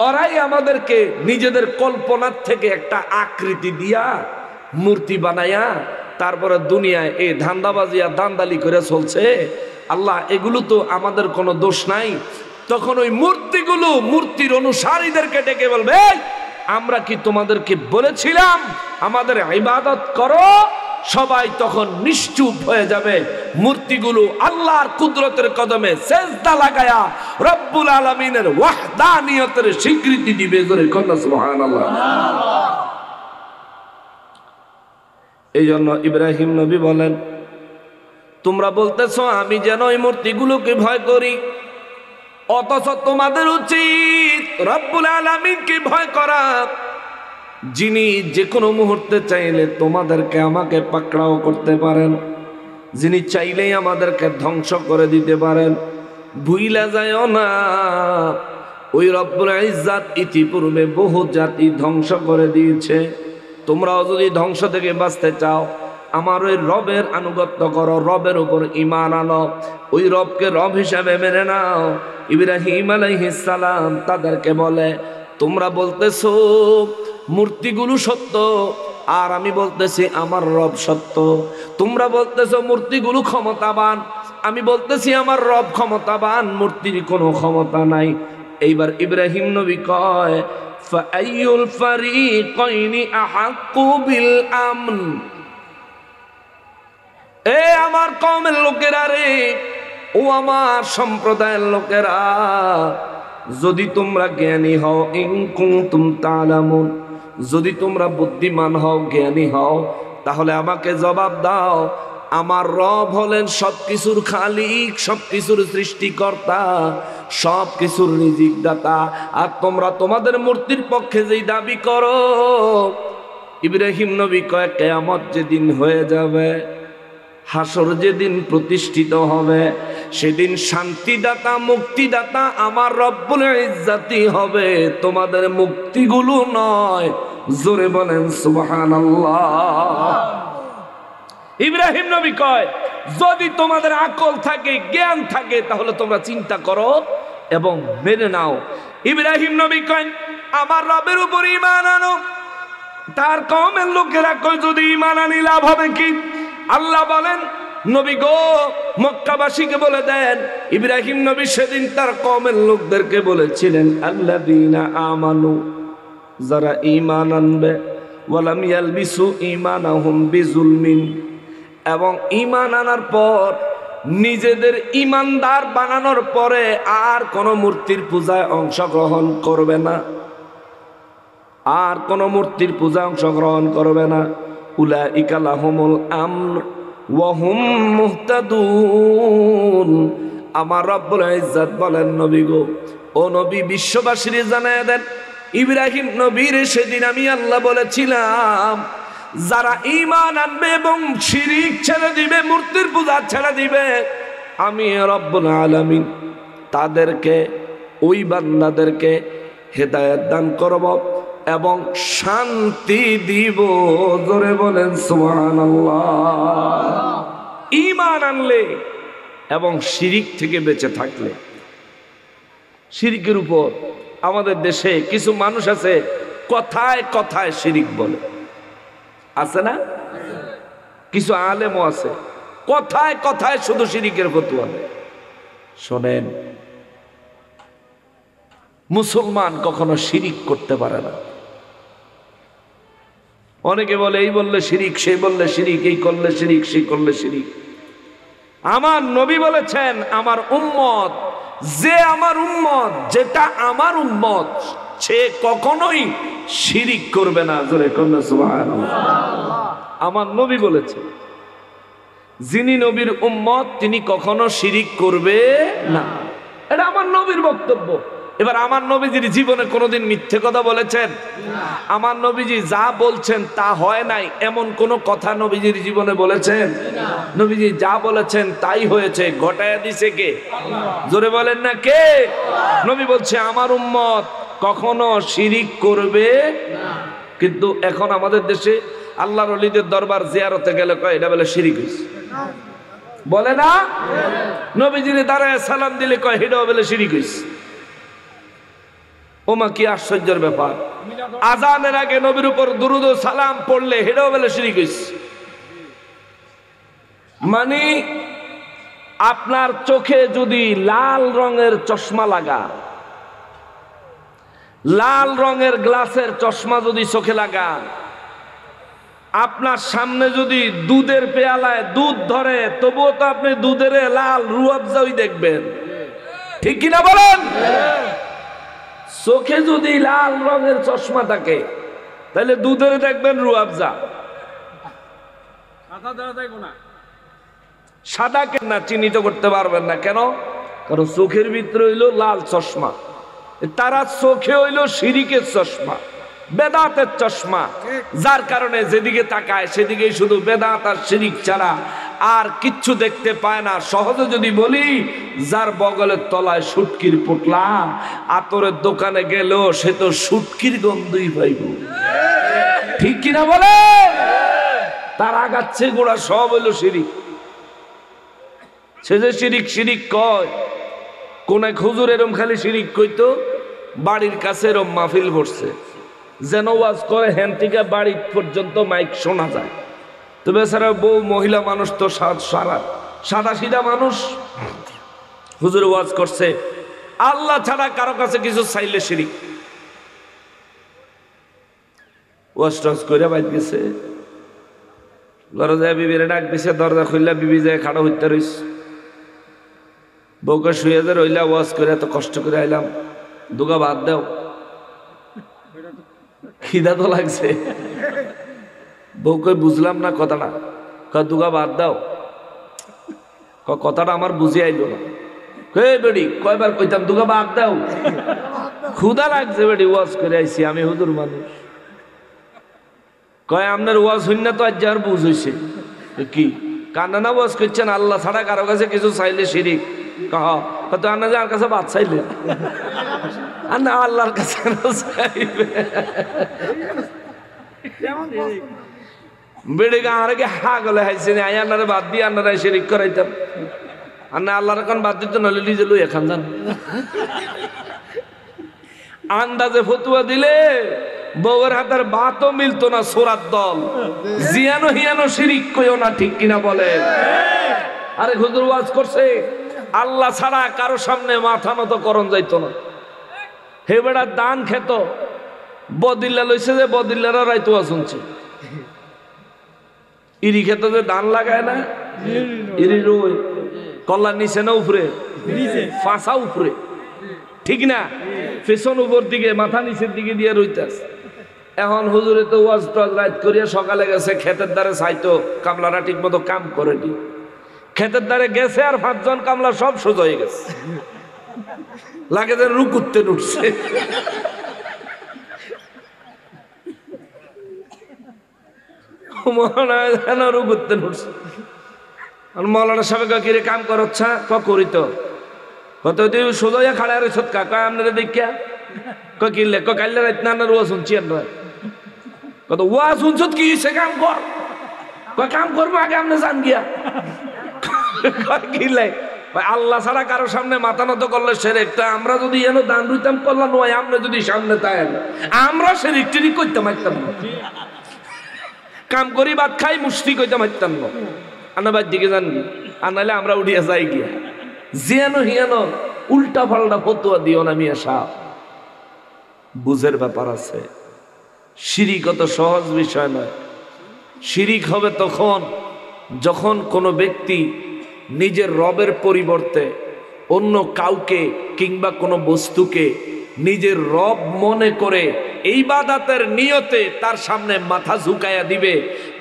ওরাই আমাদেরকে নিজেদের কল্পনার থেকে একটা আকৃতি দিয়া মূর্তি বানায়া তারপরে দুনিয়ায় এই ধান্দাবাজি আর দান্দালি করে চলছে। আল্লাহ এগুলো তো আমাদের কোনো দোষ নাই। তখন ওই মূর্তিগুলো মূর্তির অনুসারীদেরকে ডেকে বলবে, আমরা কি তোমাদেরকে বলেছিলাম আমাদের ইবাদত করো? সবাই তখন নিশ্চুপ হয়ে যাবে। মূর্তিগুলো আল্লাহর কুদরতের কদমে সেজদা লাগায়া রব্বুল আলামিনের ওয়াহদানিয়তের স্বীকৃতি দিবে। জোরে কন্যা সুবহানাল্লাহ। এই জন্য ইব্রাহিম নবী বলেন, তোমরা বলতেছো আমি যেন ওই মূর্তিগুলোকে ভয় করি, অথচ তোমাদের উচিত রব্বুল আলামিনকে ভয় করা, যিনি যে কোনো মুহূর্তে চাইলে তোমাদেরকে আমাকে পাকড়াও করতে পারেন, যিনি চাইলেই আমাদেরকে ধ্বংস করে দিতে পারেন। ভুইলা যায়ও না, ওই রব্বুল ইজ্জাত ইতিপূর্বে বহু জাতি ধ্বংস করে দিয়েছে। তোমরাও যদি ধ্বংস থেকে বাঁচতে চাও, আমার ওই রবের আনুগত্য করো, রবের উপর ঈমান আনো, ওই রবকে রব হিসাবে মেনে নাও। ইব্রাহিম আলাইহিস সালাম তাদেরকে বলে, তোমরা বলতেছো মূর্তিগুলো সত্য, আর আমি বলতেছি আমার রব সত্য। তোমরা বলতেছো মূর্তিগুলো ক্ষমতাবান, আমি বলতেছি আমার রব ক্ষমতাবান, মূর্তির কোনো ক্ষমতা নাই। এইবার ইব্রাহিম নবী কয়, ফাআইয়ুল ফারিকাইনি আহাক্কু বিল আমন। এ আমার কওমের লোকেরা রে, ও আমার সম্প্রদায়ের লোকেরা, যদি তোমরা জ্ঞানী হও, ইন কুনতুম তা'লামুন, যদি তোমরা বুদ্ধিমান হও, জ্ঞানী হও, তাহলে আমাকে জবাব দাও, আমার রব হলেন সবকিছুর খালিক, সবকিছুর সৃষ্টিকর্তা, সবকিছুর রিজিক দাতা। আর তোমরা তোমাদের মূর্তির পক্ষে যেই দাবি করো। ইব্রাহিম নবী কয়, কিয়ামত যেদিন হয়ে যাবে, হাসর যেদিন প্রতিষ্ঠিত হবে, সেদিন শান্তিদাতা মুক্তিদাতা আমার রব্বুল ইজ্জাতই হবে, তোমাদের মুক্তিগুলো নয়। জোরে বলেন সুবহানাল্লাহ। ইব্রাহিম নবী কয়, যদি তোমাদের আকল থাকে, জ্ঞান থাকে, তাহলে তোমরা চিন্তা করো এবং মেনে নাও। ইব্রাহিম নবী কয়, আমার রবের উপর ঈমান আনো। তার কওমের লোকেরা কয়, যদি ঈমান আনি লাভ হবে কি? আল্লাহ বলেন, নবী গো, মক্কাবাসীকে বলে দেন, ইব্রাহিম নবী সেদিন তার কওমের লোকদেরকে বলেছিলেন, আল্লাযীনা আমানু, যারা ঈমান আনবে, ওয়ালাম ইয়ালবিসু ঈমানাহুম বিজুলমিন, এবং ঈমান আনার পর নিজেদের ঈমানদার বানানোর পরে আর কোন মূর্তির পূজায় অংশগ্রহণ করবে না, আর কোন মূর্তির পূজায় অংশগ্রহণ করবে না। উলাইকা লাহুমুল আমন ওয়া হুম মুহতাদুন। আমার রব্বুল ইজ্জত বলেন, নবী গো, ও নবী, বিশ্ববাসীর জানায় দেন, ইব্রাহিম নবীর সেদিন আমি আল্লাহ বলেছিলাম, যারা ঈমান আনবে এবং শিরিক ছেড়ে দিবে, মূর্তির পূজা ছেড়ে দিবে, আমি রব্বুল আলামিন তাদেরকে, ওই বান্দাদেরকে হেদায়েত দান করব এবং শান্তি দিব। জোরে বলেন সুবহানাল্লাহ। ঈমান আনলে এবং শিরিক থেকে বেঁচে থাকলে। শিরিকের উপর আমাদের দেশে কিছু মানুষ আছে, কথায় কথায় শিরিক বলে, আছে না? কিছু আলেমও আছে, কথায় কথায় শুধু শিরিকের ফতোয়া দেয়। শোনেন, মুসলমান কখনো শিরিক করতে পারে না। অনেকে বলে, এই বললে শিরিক, সেই বললে শিরিক, এই করলে শিরিক, সেই করলে শিরিক। আমার নবী বলেছেন, আমার উম্মত, যে আমার উম্মত, যেটা আমার উম্মত, সে কখনোই শিরিক করবে না। জোরে কন্যা সুবহানাল্লাহ। আমার নবী বলেছেন, যিনি নবীর উম্মত তিনি কখনো শিরিক করবে না। এটা আমার নবীর বক্তব্য। এবার আমার নবীজির জীবনে কোনোদিন মিথ্যে কথা বলেছেন? আমার নবীজি যা বলছেন তা হয় নাই, এমন কোন কথা নবীজির জীবনে বলেছেন? নবীজি যা বলেছেন তাই হয়েছে। ঘটায়া দিছে কে? জোরে বলেন না কে? নবী বলছে, আমার উম্মত কখনো শিরিক করবে না। কিন্তু এখন আমাদের দেশে আল্লাহর ওলিদের দরবার জিয়ারতে গেলে কয়, এটা বলে শিরিক হইছে, বলে না? নবীজির দাঁড়ায় সালাম দিলে কয়, এটাও বলে শিরিক হইছে। ওমা, কি আশ্চর্যের ব্যাপার! আজানের আগে নবীর উপর দুরূদ ও সালাম পড়লে এটাও বলে শিরিক হইছে। মানে আপনার চোখে যদি লাল রঙের চশমা লাগা, লাল রঙের গ্লাসের চশমা যদি চোখে লাগা, আপনার সামনে যদি দুধের পেয়ালায় দুধ ধরে, তবুও তো আপনি দুধের লাল রুয়াবজাই দেখবেন, ঠিক কিনা বলেন? চোখে যদি লাল রঙের চশমা থাকে, তাহলে দুধের দেখবেন রুয়াবজা, সাদা কেন না চিহ্নিত করতে পারবেন না। কেন? কারণ চোখের ভিতরে হইল লাল চশমা, তারা চোখে হইল শিরিকের চশমা, বেদাতের চশমা, যার কারণে যেদিকে তাকায় সেদিকেই শুধু বেদাত আর শিরিক ছাড়া আর কিচ্ছু দেখতে পায় না। সহজে যদি বলি, যার বগলের তলায় শুটকির পোটলা, আতরের দোকানে গেল সে তো শুটকির গন্ধই পাইব, ঠিক কিনা বলে? তার আগাচ্ছে গোড়া সব হইল শিরিক। সে যে শিরিক শিরিক কয়, কোন এক হুজুর এরম খালি শিরিক কইতো, বাড়ির কাছে এরম মাহফিল বসছে, যেন ওয়াজ করে হ্যান থেকে বাড়ি পর্যন্ত মাইক শোনা যায়। তো বেচারা বউ মহিলা মানুষ তো সাদা সিধা মানুষ, হুজুর ওয়াজ করছে আল্লাহ ছাড়া কারো কাছে কিছু চাইলে শিরিক। ওয়াজ টজ করে বাইর গেছে, ঘরে যায় বিবিরে ডাক দিছে, দরজা খুললা বিবি যায় খাড়া হইতে রইস, বউকে শুয়ে যে রইলা, ওয়াজ করে এত কষ্ট করে আইলাম, দুগা ভাত দাও, খিদা তো লাগছে। বউকে বুঝলাম না কথাটা, দুগা ভাত দাও, কথাটা আমার বুঝে আইলো না। বেড়ি কয়বার কইতাম দুগা ভাত দাও, ক্ষুধা লাগছে বেড়ি, ওয়াজ করে আইছি আমি হুজুর মানুষ। কয় আপনার ওয়াজ হইন না তো আজ আর বুঝ হইছে কি কান্না না ওয়াজ করছেন আল্লাহ ছাড়া কারো কাছে কিছু চাইলে শিরিক। কত আন্না যে আর কাছে ভাত চাইলে আর না আল্লাহর কাছে চাইবে বেড়ে গা আর হা গলে হাইছে আই আন্নারে বাদ দিয়ে আন্নারা শিরিক করাইতাম, আর না আল্লাহর এখন বাদ দিত, নলে লিজে লই এখান যান। আন্দাজে ফতুয়া দিলে বউয়ের হাতের ভাতও মিলতো না, সোরার দল জিয়ানো হিয়ানো শিরিক কইও না, ঠিক কিনা বলে? আরে হুজুর ওয়াজ করছে আল্লাহ ছাড়া কারো সামনে মাথা নত করণ যাইতো না। হে বেড়া দান খেত, বদিল্লা লইছে যে বদিল্লারা রাইতো শুনছে, ইরি খেত যে ধান লাগায় না, ইরি রই কল্লা নিচে না উপরে, ফাঁসা উপরে, ঠিক না? পেছন উপর দিকে মাথা নিচের দিকে দিয়ে রইতাস। এখন হুজুরে তো ওয়াজ টজ রাত করিয়া সকালে গেছে, ক্ষেতের দ্বারে চাইতো কামলারা ঠিক মতো কাম করেনি, ক্ষেতের দ্বারে গেছে আর 5 জন কামলা সব সোজা হয়ে গেছে, লাগে যে রুকুতে উঠছে। রুকুতে উঠছে। মৌলানা সাহেব কিরে কাম করছা? করি তো। কত তুই সোজা খাড়া রয়েছ কাকা আপনারা দেখিয়া কিনলে কাইলে রাত না ওয়া শুনছি আমরা, কত ওয়া শুনছ কি সে কাম কর, কাম করবো আগে আপনি জান গিয়া কিনলে আল্লাহ ছাড়া কারো সামনে মাথা নত করলে সেরেকটা। আমরা যদি এনে দান দিতাম করলাম নয়, আমরা যদি সামনে তাই আমরা সেরেক টেরিক করতাম পারতাম না, কাম করি ভাত খাই মুষ্টি কইতাম পারতাম না, আনাবার দিকে জানবি আর নাহলে আমরা উঠিয়া যাই গিয়া। জিয়ানো হিয়ানো উল্টা পাল্টা ফতুয়া দিও না মিয়া সাহেব, বুঝের ব্যাপার আছে। শিরিক অত সহজ বিষয় নয়। শিরিক হবে তখন যখন কোনো ব্যক্তি নিজের রবের পরিবর্তে অন্য কাউকে কিংবা কোনো বস্তুকে নিজের রব মনে করে এই ইবাদতের নিয়তে তার সামনে মাথা ঝুঁকাইয়া দিবে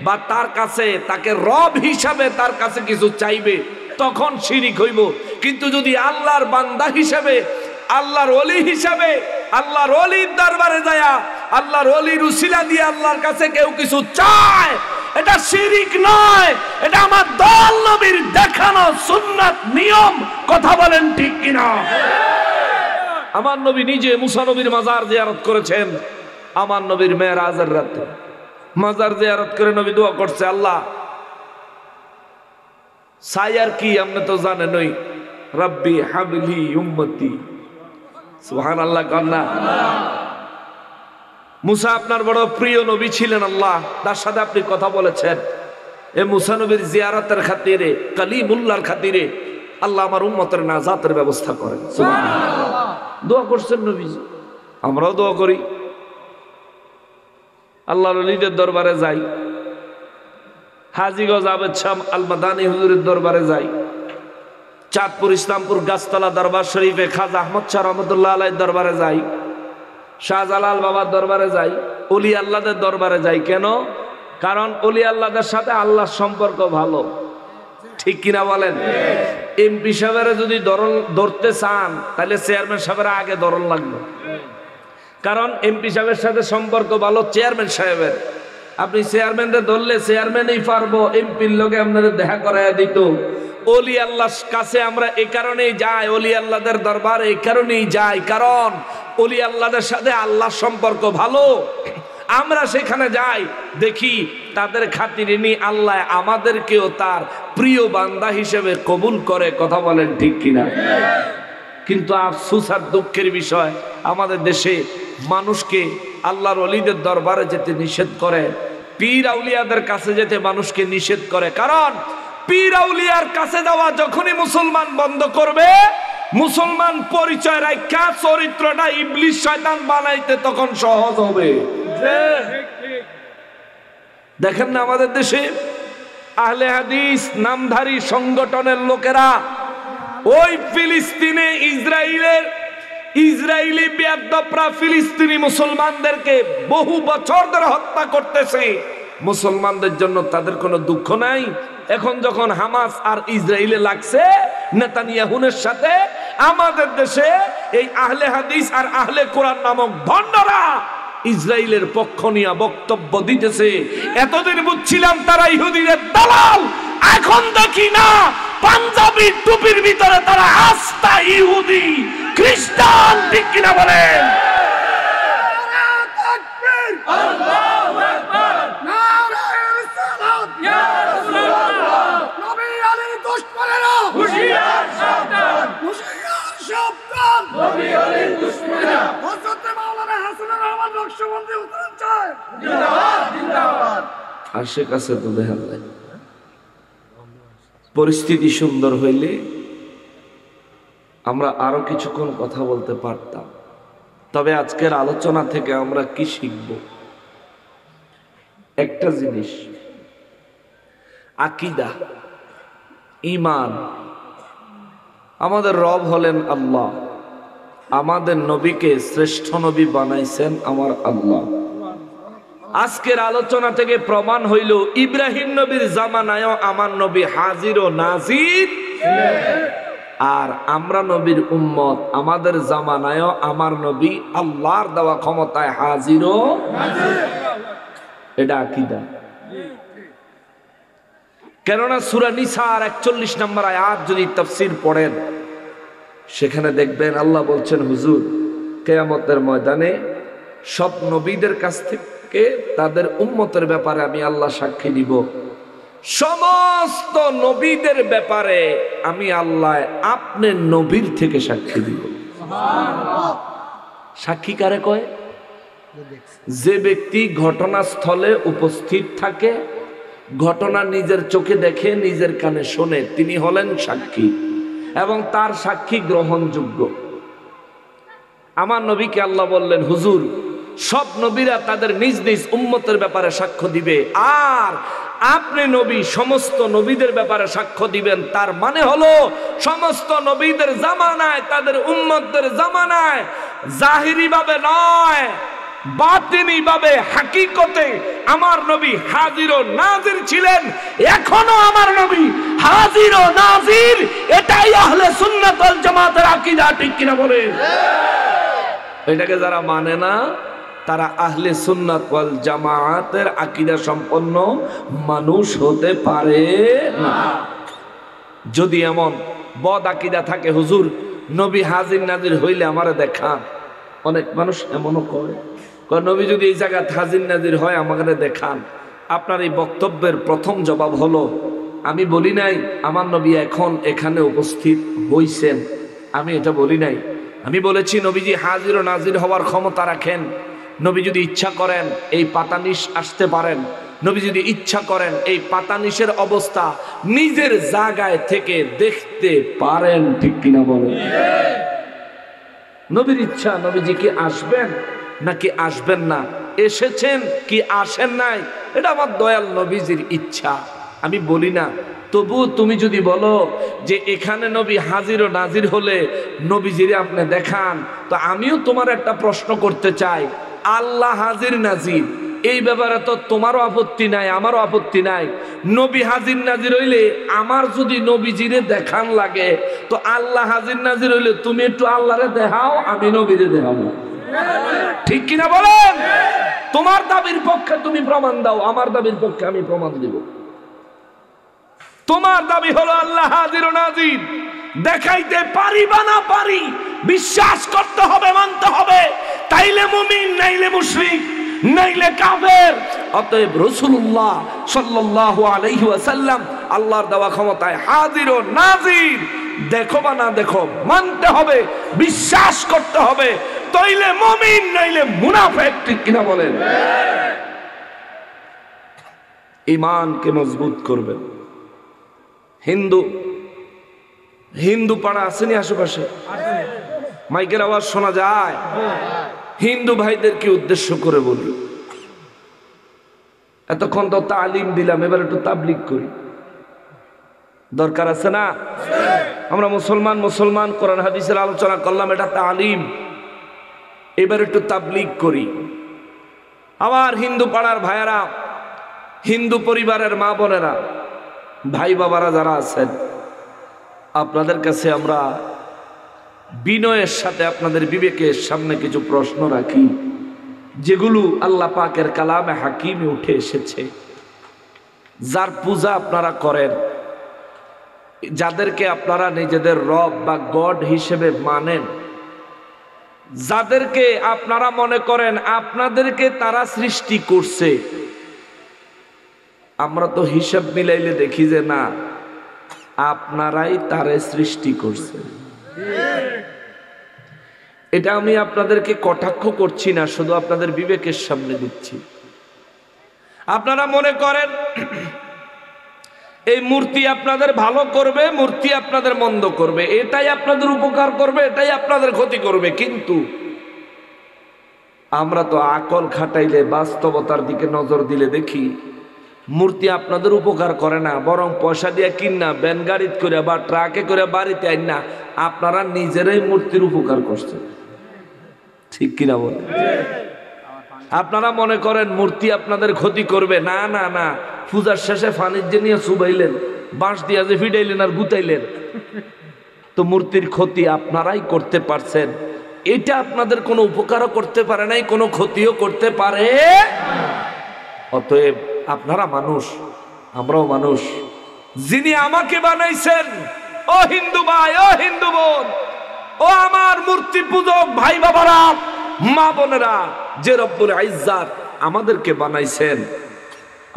বা তার কাছে তাকে রব হিসাবে তার কাছে কিছু চাইবে, তখন শিরিক হইব। কিন্তু যদি আল্লাহর বান্দা হিসাবে, আল্লাহর ওলি হিসাবে, আল্লাহর ওলির দরবারে যায়া আল্লাহর ওলির উসিলা দিয়ে আল্লাহর কাছে কেউ কিছু চায়, এটা শিরিক নয়, এটা আমার দল নবীর দেখানো সুন্নাত নিয়ম। কথা বলেন ঠিক কিনা? আমার নবী নিজে মুসা নবীর মাজার জিয়ারত করেছেন। আমার নবীর মেরাজের রাতে মাজার জিয়ারত করে নবী দোয়া করছে, আল্লাহ সায়ার কি আপনি তো জানেনই, রব্বি হাবলি উম্মতি। সুবহানাল্লাহ কন্যা। মুসা আপনার বড় প্রিয় নবী ছিলেন, আল্লাহ তার সাথে আপনি কথা বলেছেন। এ মুসা নবীর জিয়ারতের খাতিরে, কালিমুল্লাহর খাতিরে আল্লাহ আমার উম্মতের নাজাতের ব্যবস্থা করেন। সুবহানাল্লাহ। দোয়া করছেন নবীজি, আমরাও দোয়া করি। আল্লাহর ওলিদের দরবারে যাই, হাজীগঞ্জ আবেদ শাহ আল মাদানী হুজুরের দরবারে যাই, চাঁদপুর ইসলামপুর গাছতলা দরবার শরীফে খাজা আহমদ শাহ রহমতুল্লাহ আলাইহির দরবারে যাই, শাহজালাল বাবার দরবারে যাই, ওলি আল্লাহদের দরবারে যাই। কেন? কারণ ওলি আল্লাহদের সাথে আল্লাহর সম্পর্ক ভালো, ঠিক কিনা বলেন? এমপি সাহেবের যদি ধরতে চান তাহলে চেয়ারম্যান সাহেবের আগে ধরন লাগবে, কারণ এমপি সাহেবের সাথে সম্পর্ক ভালো চেয়ারম্যান সাহেবের। আপনি চেয়ারম্যানদের ধরলে চেয়ারম্যানই পারবো এমপির লোকে আপনাদের দেখা করাইয়া দিত। ওলি আল্লাহর কাছে আমরা এই কারণেই যাই, ওলি আল্লাহদের দরবার এই কারণেই যাই, কারণ ওলি আল্লাহদের সাথে আল্লাহর সম্পর্ক ভালো। আমরা সেখানে যাই, দেখি তাদের খাতিরে নি আল্লাহ আমাদেরকেও তার প্রিয় বান্দা হিসেবে কবুল করে। কথা বলেন ঠিক কিনা? কিন্তু আফসোস আর দুঃখের বিষয়, আমাদের দেশে মানুষকে আল্লাহর ওলিদের দরবারে যেতে নিষেধ করে, পীর আউলিয়াদের কাছে যেতে মানুষকে নিষেধ করে। কারণ পীর আউলিয়ার কাছে যাওয়া যখনই মুসলমান বন্ধ করবে, মুসলমান পরিচয় রাখা চরিত্রটা ইবলিশ শয়তান বানাইতে তখন সহজ হবে। দেখেন না আমাদের দেশে আহলে হাদিস নামধারী সংগঠনের লোকেরা ওই ফিলিস্তিনে ইসরায়েলি বেয়াদবরা ফিলিস্তিনি মুসলমানদেরকে বহু বছর ধরে হত্যা করতেছে। মুসলমানদের জন্য তাদের কোনো দুঃখ নাই। এখন যখন হামাস আর ইসরায়েলে লাগছে নেতানিয়াহুনের সাথে, আমাদের দেশে এই আহলে হাদিস আর আহলে কোরআন নামক ভণ্ডরা ইসরায়েলের পক্ষ নিয়ে বক্তব্য দিতেছে। এতদিন বুঝছিলাম তারা ইহুদিদের দালাল, এখন দেখি না পাঞ্জাবি টুপির ভিতরে তারা আস্থা ইহুদি খ্রিস্টান। ঠিক কিনা বলেন? আশেপাশে তো দেখা যায় পরিস্থিতি সুন্দর হইলে আমরা আরো কিছুক্ষণ কথা বলতে পারতাম। তবে আজকের আলোচনা থেকে আমরা কি শিখব? একটা জিনিস, আকীদা, ঈমান। আমাদের রব হলেন আল্লাহ, আমাদের নবীকে শ্রেষ্ঠ নবী বানাইছেন আমার আল্লাহ। আজকের আলোচনা থেকে প্রমাণ হইল ইব্রাহিম নবীর জামানায়ও আমার নবী হাজির ও নাজির, আর আমরা নবীর উম্মত, আমাদের জামানায়ও আমার নবী আল্লাহর দেওয়া ক্ষমতায় হাজির ও নাজির। এটা আকীদা। কেননা সূরা নিসার 41 নম্বর আয়াত যদি তাফসীর পড়েন, সেখানে দেখবেন আল্লাহ বলছেন, হুজুর কিয়ামতের ময়দানে সব নবীদের কাছ থেকে তাদের উম্মতের ব্যাপারে আমি আল্লাহ সাক্ষী দিব। সমস্ত নবীদের ব্যাপারে আমি আল্লাহ আপনার নবীর থেকে সাক্ষী দিব। সাক্ষী কারে কয়? যে ব্যক্তি ঘটনাস্থলে উপস্থিত থাকে, ঘটনা নিজের চোখে দেখে, নিজের কানে শোনে, তিনি হলেন সাক্ষী এবং তার সাক্ষী গ্রহণযোগ্য। আমার নবীকে আল্লাহ বললেন, হুজুর সব নবীরা তাদের নিজ নিজ উম্মতের ব্যাপারে সাক্ষ্য দিবে, আর আপনি নবী সমস্ত নবীদের ব্যাপারে সাক্ষ্য দিবেন। তার মানে হলো সমস্ত নবীদের জামানায়, তাদের উম্মতদের জামানায় জাহিরি ভাবে নয়, বাতিনি ভাবে, হাকিকতে আমার নবী হাজির ও নাজির ছিলেন। এখনো আমার নবী হাজির ও নাজির। এটাই আহলে সুন্নাত ওয়াল জামাতের আকীদা। ঠিক কিনা বলেন? এটাকে যারা মানে না, তারা আহলে সুন্নাত ওয়াল জামাতের আকীদা সম্পন্ন মানুষ হতে পারে না। যদি এমন বদ আকীদা থাকে, হুজুর নবী হাজির নাজির হইলে আমারে দেখান। অনেক মানুষ এমনও কয়, নবী যদি এই জায়গায় হাজির নাজির হয় আমাকে দেখান। আপনার এই বক্তব্যের প্রথম জবাব হলো, আমি বলি নাই আমার নবী এখন এখানে উপস্থিত হইছেন, আমি এটা বলি নাই। আমি বলেছি নবীজি হাজির ও নাজির হওয়ার ক্ষমতা রাখেন। নবী যদি ইচ্ছা করেন এই পাতানিশ আসতে পারেন, নবী যদি ইচ্ছা করেন এই পাতানিশের অবস্থা নিজের জায়গায় থেকে দেখতে পারেন। ঠিক কিনা বলেন? নবীর ইচ্ছা, নবীজি কি আসবেন নাকি আসবেন না, এসেছেন কি আসেন নাই, এটা আমার দয়াল নবীজির ইচ্ছা। আমি বলি না। তবু তুমি যদি বলো যে এখানে নবী হাজির ও নাজির হলে নবীজিরে আপনি দেখান, তো আমিও তোমার একটা প্রশ্ন করতে চাই। আল্লাহ হাজির নাজির এই ব্যাপারে তো তোমারও আপত্তি নাই, আমারও আপত্তি নাই। নবী হাজির নাজির হইলে আমার যদি নবীজিরে দেখান লাগে, তো আল্লাহ হাজির নাজির হইলে তুমি একটু আল্লাহরে দেখাও, আমি নবীরে দেখাবো। ঠিক কিনা বলেন? তোমার দাবির পক্ষে তুমি প্রমাণ দাও, আমার দাবির পক্ষে আমি প্রমাণ দিব। তোমার দাবি হলো আল্লাহ হাজির ও নাজির, দেখাইতে পারি বা না পারি বিশ্বাস করতে হবে, মানতে হবে। তাইলে মুমিন, নাইলে মুশরিক। নাইলে কাফের। অতএব রাসূলুল্লাহ সাল্লাল্লাহু আলাইহি ওয়াসাল্লাম আল্লাহর দেওয়া ক্ষমতায় হাজির ও নাজির। দেখো বা না দেখো, মানতে হবে, বিশ্বাস করতে হবে, তইলে মুমিন নাইলে মুনাফিক। ঠিক কিনা বলেন? ঈমানকে মজবুত করবেন। হিন্দু পাড়া আসেনি আশেপাশে? মাইকের আওয়াজ শোনা যায়? হিন্দু ভাইদেরকে উদ্দেশ্য করে বলি, এতক্ষণ তো তালিম দিলাম, এবার একটু তাবলীগ করি, দরকার আছে না? আমরা মুসলমান কোরআন হাদিসের আলোচনা করলাম, এটা তালিম, এবার একটু তাবলীগ করি। আমার হিন্দু পাড়ার ভাইয়েরা, হিন্দু পরিবারের মা বোনেরা, ভাই বাবারা যারা আছেন, আপনাদের কাছে আমরা বিনয়ের সাথে আপনাদের বিবেকের সামনে কিছু প্রশ্ন রাখি, যেগুলো আল্লাহ পাকের কালামে হাকিমে উঠে এসেছে। যার পূজা আপনারা করেন, যাদেরকে আপনারা নিজেদের রব বা গড হিসেবে মানেন, যাদেরকে আপনারা মনে করেন আপনাদেরকে তারা সৃষ্টি করছে, আমরা তো হিসাব মিলাইলে দেখি যে না, আপনারাই তারে সৃষ্টি করছে। এটা আমি আপনাদেরকে কটাক্ষ করছি না, শুধু আপনাদের বিবেকের সামনে দিচ্ছি। আপনারা মনে করেন এই মূর্তি আপনাদের ভালো করবে, মূর্তি আপনাদের মন্দ করবে, এটাই আপনাদের উপকার করবে, এটাই আপনাদের ক্ষতি করবে। কিন্তু আমরা তো আকল খাটাইলে, বাস্তবতার দিকে নজর দিলে দেখি মূর্তি আপনাদের উপকার করে না, বরং পয়সা দিয়ে কিনা ব্যান গাড়িতে করে বা ট্রাকে করে বাড়িতে আইন না, আপনারা নিজেরাই মূর্তির উপকার করছেন। ঠিক কিনা বলেন? আপনারা মনে করেন মূর্তি আপনাদের ক্ষতি করবে, না না না, পূজার শেষে ফানিজ্যে নিয়ে চুবাইলেন, বাঁশ দিয়া যে ফিডাইলেন আর গুতাইলেন, তো মূর্তির ক্ষতি আপনারাই করতে পারছেন। এটা আপনাদের কোনো উপকারও করতে পারে নাই, কোনো ক্ষতিও করতে পারে। অতএব আপনারা মানুষ, আমরাও মানুষ। যিনি আমাকে বানাইছেন, ও হিন্দু ভাই, ও হিন্দু বোন, ও আমার মূর্তি পূজক ভাই বাবারা, মা বোনেরা, যে রব্বুল ইজ্জাত আমাদেরকে বানাইছেন,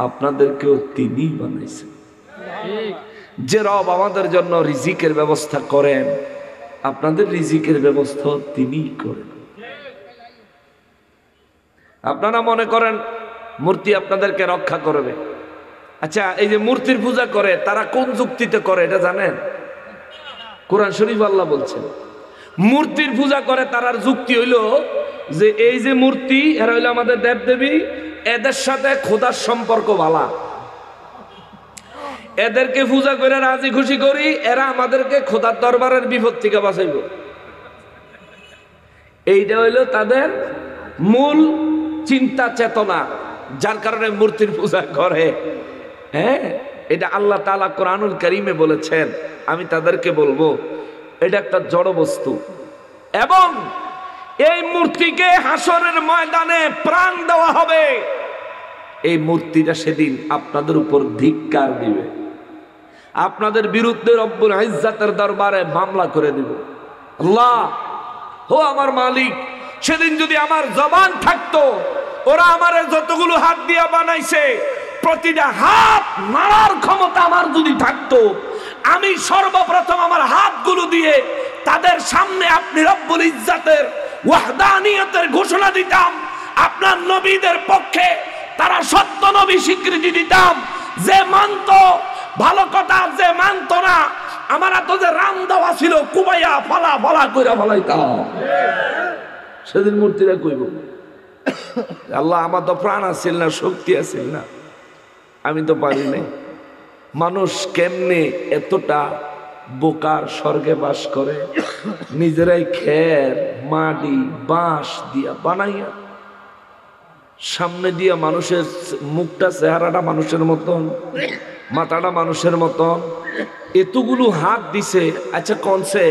আপনাদেরকেও তিনি বানাইছেন। যে রব আমাদের জন্য রিজিকের ব্যবস্থা করেন, আপনাদের রিজিকের ব্যবস্থা তিনিই করেন। আপনারা মনে করেন মূর্তি আপনাদেরকে রক্ষা করবে। আচ্ছা, এই যে মূর্তির পূজা করে তারা কোন যুক্তিতে করে এটা জানেন? কোরআন শরীফ আল্লাহ বলছেন, মূর্তির পূজা করে তারার যুক্তি হইল যে এই যে মূর্তি, এরা হইলো আমাদের দেবদেবী, এদের সাথে খোদার সম্পর্ক ভালো, এদেরকে পূজা করে রাজি খুশি করি, এরা আমাদেরকে খোদার দরবারের বিপদ থেকে বাঁচাইব। এইটা হইলো তাদের মূল চিন্তা চেতনা, যার কারণে মূর্তির পূজা করে। হ্যাঁ, এটা আল্লাহ তাআলা কোরআনুল কারীমে বলেছেন। আমি তাদেরকে বলবো এটা একটা জড় বস্তু, এবং এই মূর্তিকে হাসরের ময়দানে প্রাণ দেওয়া হবে। এই মূর্তিটা সেদিন আপনাদের উপর ধিক্কার দিবে, আপনাদের বিরুদ্ধে রব্বুল ইজ্জাতের দরবারে মামলা করে দিবে। আল্লাহ, ও আমার মালিক, সেদিন যদি আমার জবান থাকতো, ওরা আমার যতগুলো হাত দিয়া বানাইছে প্রতিটা হাত নাড়ার ক্ষমতা আমার যদি থাকতো, আমি সর্বপ্রথম আমার হাতগুলো দিয়ে তাদের সামনে আপনি রব্বুল ইজ্জাতের ওয়াহদানিয়তের ঘোষণা দিতাম, আপনার নবীদের পক্ষে তারা সত্য নবী স্বীকৃতি দিতাম। যে মানত ভালো কথা, যে মানত না, আমার তো যে রাম দেওয়া ছিল কুবাইয়া ফালা ফালা কইরা ফলাইতাম। সেদিন মূর্তিরা কইব, আল্লাহ আমার তো প্রাণ আছিল না, শক্তি আছিল না, আমি তো পারি নাই। মানুষ কেমনে এতটা বোকার স্বর্গে বাস করে, নিজেরাই খের মাটি বাঁশ দিয়া বানাইয়া সামনে দিয়া মানুষের মুখটা, চেহারাটা মানুষের মতন, মাথাটা মানুষের মতন, এতগুলো হাত দিছে। আচ্ছা, কনসে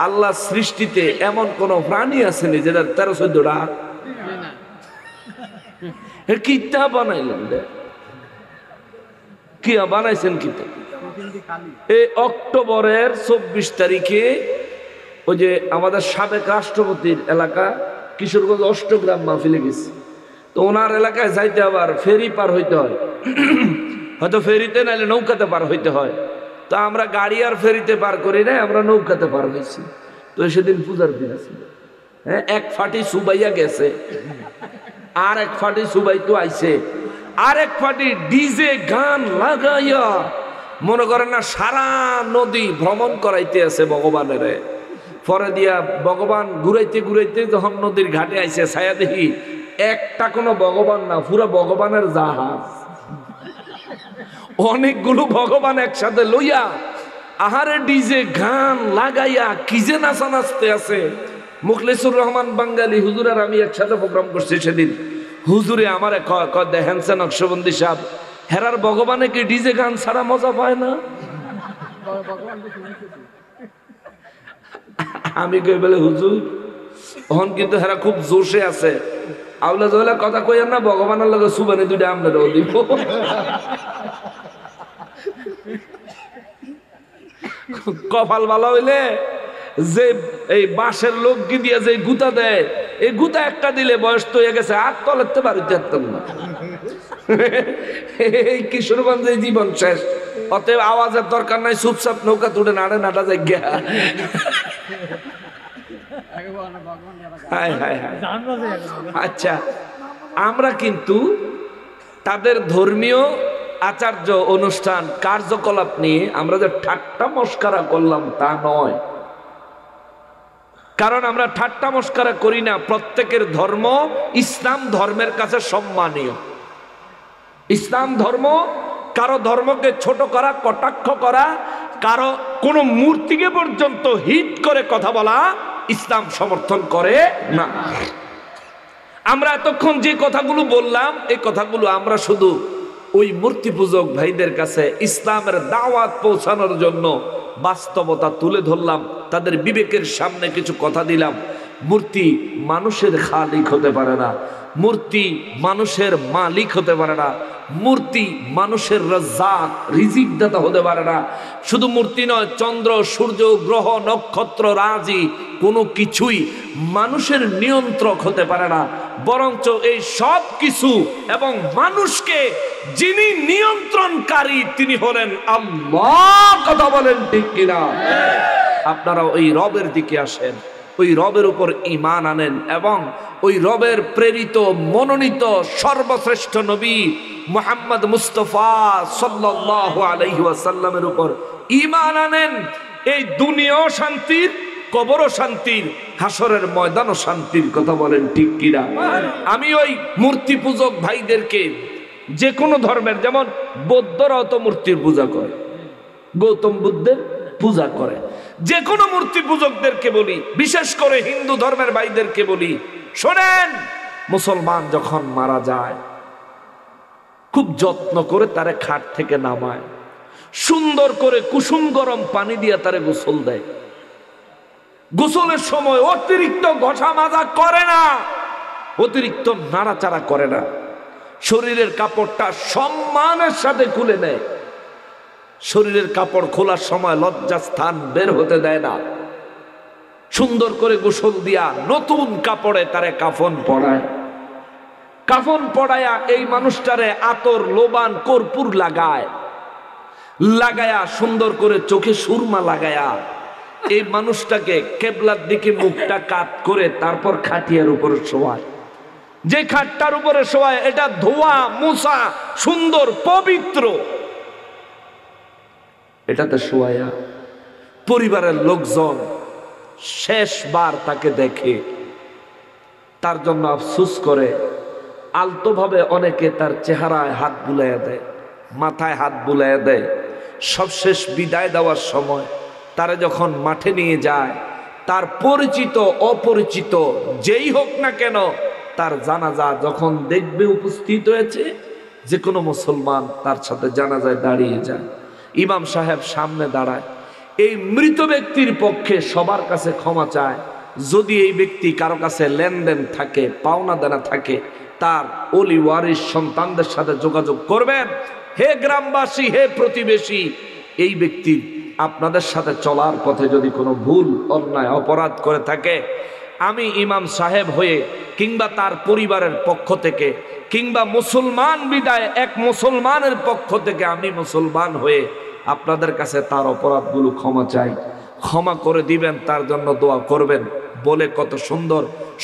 আল্লাহ সৃষ্টিতে এমন কোন প্রাণী আছে নি যেটা 13-14টা হাত? কিতা বানাইলেন, কি বানাইছেন কিতা? এই অক্টোবরের 24 তারিখে ওই যে আমাদের সাবেক রাষ্ট্রপতির এলাকা কিশোরগঞ্জ অষ্টগ্রাম মাহফিলে গেছে, তো ওনার এলাকায় যাইতে আবার ফেরি পার হইতে হয়, হয়তো ফেরিতে নাইলে নৌকাতে পার হইতে হয়। তো আমরা গাড়ি আর ফেরিতে পার করি না, আমরা নৌকাতে পার হয়েছি। তো সেদিন পূজার দিন আছে, হ্যাঁ, এক ফাটি সুবাইয়া গেছে, আর এক ফাটি সুবাই তো আইছে, আর এক ফাটি ডিজে গান লাগাইয়া মনে করেন না সারা নদী ভ্রমণ করাইতে আছে ভগবানের। পরে দিয়া ভগবান ঘুরাইতে ঘুরাইতে যখন নদীর ঘাটে আইছে, ছায়া দেখি একটা কোনো ভগবান না, পুরো ভগবানের জাহাজ, অনেকগুলো ভগবান একসাথে লইয়া আহারে ডিজে গান লাগাইয়া কি যে নাচা নাচতে আছে। মুখলেসুর রহমান বাঙ্গালী হুজুরের আমি একসাথে প্রোগ্রাম করছি সেদিন। হুজুরে আমার দেখেন নকশবন্দি সাহেব, হেরার ভগবানে কি ডিজে গান ছাড়া মজা পায় না? আমি কই বলে হুজুর তখন কিন্তু হেরা খুব জোশে আছে, আউলা জওলা কথা কইেন না, ভগবানের লগে সুবানি দুইটা আমরা দিব। কপাল ভালো হইলে যে এই বাঁশের লোক দিয়ে যে গুতা দেয়, এই গুতা একটা দিলে বয়স তো হয়ে গেছে, আর তলেতে বাড়িতে আসতাম না। এই কিশোরগঞ্জে জীবন শেষ, অতএব আওয়াজের দরকার নাই, চুপচাপ নৌকা তুলে নাড়ে নাটা যায় গিয়া। আচ্ছা, আমরা কিন্তু তাদের ধর্মীয় আচার্য অনুষ্ঠান কার্যকলাপ নিয়ে আমরা যে ঠাট্টা মস্কারা করলাম তা নয়, কারণ আমরা ঠাট্টা মস্কারা করি না। প্রত্যেকের ধর্ম ইসলাম ধর্মের কাছে সম্মানীয়। ইসলাম ধর্ম কারো ধর্মকে ছোট করা, কটাক্ষ করা, কারো কোনো মূর্তিকে পর্যন্ত হিট করে কথা বলা ইসলাম সমর্থন করে না। আমরা এতক্ষণ যে কথাগুলো বললাম, এই কথাগুলো আমরা শুধু ওই মূর্তি পূজক ভাইদের কাছে ইসলামের দাওয়াত পৌঁছানোর জন্য বাস্তবতা তুলে ধরলাম, তাদের বিবেকের সামনে কিছু কথা দিলাম। মূর্তি মানুষের খালিক হতে পারে না, মূর্তি মানুষের মালিক হতে পারে না, মূর্তি মানুষের রাজ্জাক রিজিক দাতা হতে পারে না। শুধু মূর্তি নয়, চন্দ্র, সূর্য, গ্রহ, নক্ষত্র, রাজি কোনো কিছুই মানুষের নিয়ন্ত্রক হতে পারে না, বরঞ্চ এই সব কিছু এবং মানুষকে যিনি নিয়ন্ত্রণকারী তিনি হলেন আল্লাহ। কথা বলেন ঠিক কিনা? আপনারা ওই রবের দিকে আসেন, ওই রবের উপর ঈমান আনেন এবং ওই রবের প্রেরিত মনোনীত সর্বশ্রেষ্ঠ নবী মুহাম্মদ মুস্তাফা সাল্লাল্লাহু আলাইহি ওয়াসাল্লামের উপর ঈমান আনেন। এই দুনিয়াও শান্তির, কবরও শান্তির, হাসরের ময়দানও শান্তির। কথা বলেন ঠিক কিনা? আমি ওই মূর্তি পূজক ভাইদেরকে, যে কোনো ধর্মের, যেমন বৌদ্ধরাও তো মূর্তির পূজা করে, গৌতম বুদ্ধের পূজা করে, যে কোনো মূর্তি পূজকদেরকে বলি, বিশেষ করে হিন্দু ধর্মের ভাইদেরকে বলি, শোনেন, মুসলমান যখন মারা যায় খুব যত্ন করে তারে খাট থেকে নামায়, সুন্দর করে কুসুম গরম পানি দিয়ে তারে গোসল দেয়। গোসলের সময় অতিরিক্ত ঘষা মাজা করে না, অতিরিক্ত নাড়াচাড়া করে না, শরীরের কাপড়টা সম্মানের সাথে খুলে নেয়। শরীরের কাপড় খোলার সময় লজ্জাস্থান বের হতে দেয় না, সুন্দর করে গোসল দিয়া নতুন কাপড়ে তারে কাফন পরায়। কাফন পরায়া এই মানুষটারে আতর, লোবান, কর্পূর লাগায়া সুন্দর করে চোখে সুরমা লাগায়া এই মানুষটাকে কেবলার দিকে মুখটা কাত করে তারপর খাটিয়ার উপরে শোয়ায়। যে খাটটার উপরে শোয়ায় এটা ধোয়া মুছা সুন্দর পবিত্র, এটাতে শোয়া পরিবারের লোকজন শেষবার তাকে দেখে তার জন্য আফসোস করে, আলতোভাবে অনেকে তার চেহারায় হাত বুলাইয়া দেয়, মাথায় হাত বুলাইয়া দেয়। সবশেষ বিদায় দেওয়ার সময় তারা যখন মাঠে নিয়ে যায়, তার পরিচিত অপরিচিত যেই হোক না কেন, তার জানাজা যখন দেখবে উপস্থিত হয়েছে, যে কোনো মুসলমান তার সাথে জানাজায় দাঁড়িয়ে যায়। ইমাম সাহেব সামনে দাঁড়ায়, এই মৃত ব্যক্তির পক্ষে সবার কাছে ক্ষমা চায়। যদি এই ব্যক্তি কারো কাছে লেনদেন থাকে, পাওনা দেনা থাকে, তার ওলি ওয়ারিস সন্তানদের সাথে যোগাযোগ করবেন। হে গ্রামবাসী, হে প্রতিবেশী, এই ব্যক্তি আপনাদের সাথে চলার পথে যদি কোনো ভুল, অন্যায়, অপরাধ করে থাকে, আমি ইমাম সাহেব হয়ে কিংবা তার পরিবারের পক্ষ থেকে কিংবা মুসলমান বিদায় এক মুসলমানের পক্ষ থেকে আমি মুসলমান হয়ে আপনাদের কাছে তার অপরাধগুলো ক্ষমা চাই, ক্ষমা করে দিবেন, তার জন্য দোয়া করবেন বলে কত সুন্দর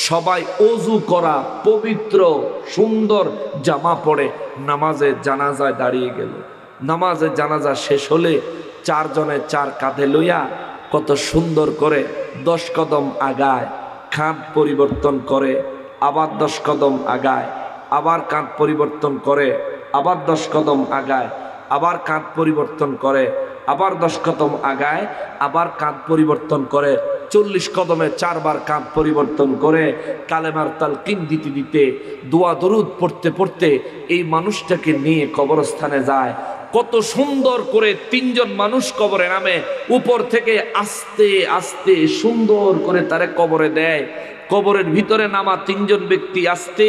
সবাই অজু করা পবিত্র সুন্দর জামা পরে নামাজে জানাজায় দাঁড়িয়ে গেল। নামাজে জানাজা শেষ হলে চারজনে চার কাঁধে লইয়া কত সুন্দর করে 10 কদম আগায়, কাঁধ পরিবর্তন করে, আবার 10 কদম আগায়, আবার কাঁধ পরিবর্তন করে, আবার 10 কদম আগায়, আবার কাঁধ পরিবর্তন করে, আবার 10 কদম আগায়, আবার কাঁধ পরিবর্তন করে, 40 কদমে 4 বার কাঁধ পরিবর্তন করে কালেমার তালকিন দিতে দিতে দোয়া দরুদ পড়তে পড়তে এই মানুষটাকে নিয়ে কবরস্থানে যায়। কত সুন্দর করে 3 জন মানুষ কবরে নামে, উপর থেকে আস্তে আস্তে সুন্দর করে তারে কবরে দেয়। কবরের ভিতরে নামা 3 জন ব্যক্তি আস্তে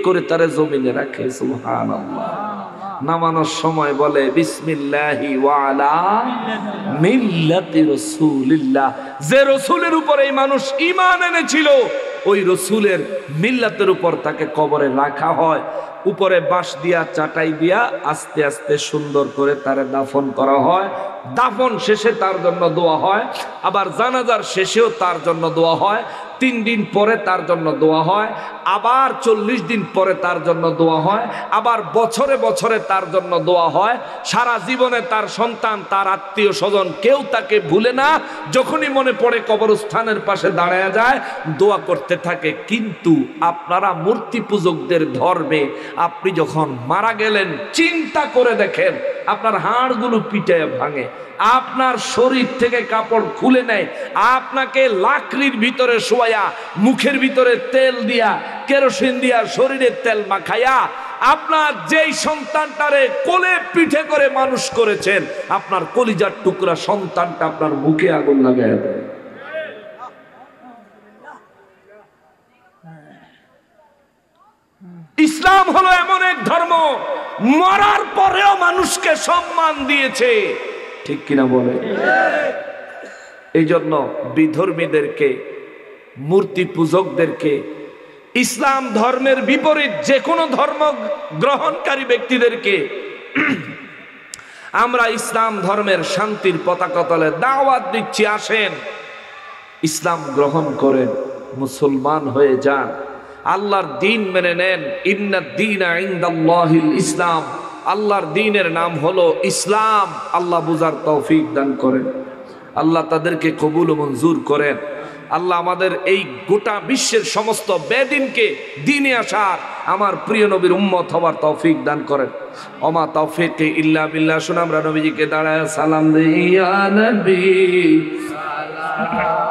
করে তারে জমিনে রাখে। সুবহানাল্লাহ। নামানোর সময় বলে বিসমিল্লাহি ওয়া আলা মিল্লাতি রাসূলিল্লাহ। যে রাসূলের উপর এই মানুষ ঈমান এনেছিল ওই রাসূলের মিল্লাতের উপর তাকে কবরে রাখা হয়। উপরে বাঁশ দিয়া চাটাই দিয়া আস্তে আস্তে সুন্দর করে তারে দাফন করা হয়। দাফন শেষে তার জন্য দোয়া হয়, আবার জানাজার শেষেও তার জন্য দোয়া হয়। 3 দিন পরে তার জন্য দোয়া হয়, আবার 40 দিন পরে তার জন্য দোয়া হয়, আবার বছরে বছরে তার জন্য দোয়া হয়। সারা জীবনে তার সন্তান তার আত্মীয় স্বজন কেউ তাকে ভুলে না। যখনই মনে পড়ে কবরস্থানের পাশে দাঁড়ায় যায়, দোয়া করতে থাকে। কিন্তু আপনারা মূর্তি পূজকদের ধর্মে আপনি যখন মারা গেলেন চিন্তা করে দেখেন, আপনার হাড়গুলো পিটে ভাঙে, আপনার শরীর থেকে কাপড় খুলে নেয়, আপনাকে লাকড়ির ভিতরে শোয়া, মুখের ভিতরে তেল দিয়া কেরোসিন দিয়া শরীরে তেল মাখায়া আপনার যেই সন্তানটারে কোলে পিঠে করে মানুষ করেছেন, আপনার কলিজার টুকরা সন্তানটা আপনার মুখে আগুন লাগায় দেয়। ইসলাম হলো এমন এক ধর্ম মরার পরেও মানুষকে সম্মান দিয়েছে, ঠিক কিনা বলে? এই জন্য বিধর্মীদেরকে, মূর্তি পূজকদেরকে, ইসলাম ধর্মের বিপরীত যে কোনো ধর্ম গ্রহণকারী ব্যক্তিদেরকে আমরা ইসলাম ধর্মের শান্তির পতাকা তলে দাওয়াত দিচ্ছি, আসেন ইসলাম গ্রহণ করেন, মুসলমান হয়ে যান, আল্লাহর দ্বীন মেনে নেন। ইন্নাদ দীনা ইনদাল্লাহিল ইসলাম, আল্লাহর দ্বীনের নাম হলো ইসলাম। আল্লাহ বুঝার তৌফিক দান করেন, আল্লাহ তাদেরকে কবুল ও মঞ্জুর করেন। আল্লাহ আমাদের এই গোটা বিশ্বের সমস্ত বেদিনকে দ্বীনে আসার, আমার প্রিয় নবীর উম্মত হওয়ার তৌফিক দান করেন। ওমা তৌফিক ইল্লা বিল্লাহ। শুনে আমরা নবীজিকে দাঁড়ায় সালাম দেই, ইয়া নবী সালাম।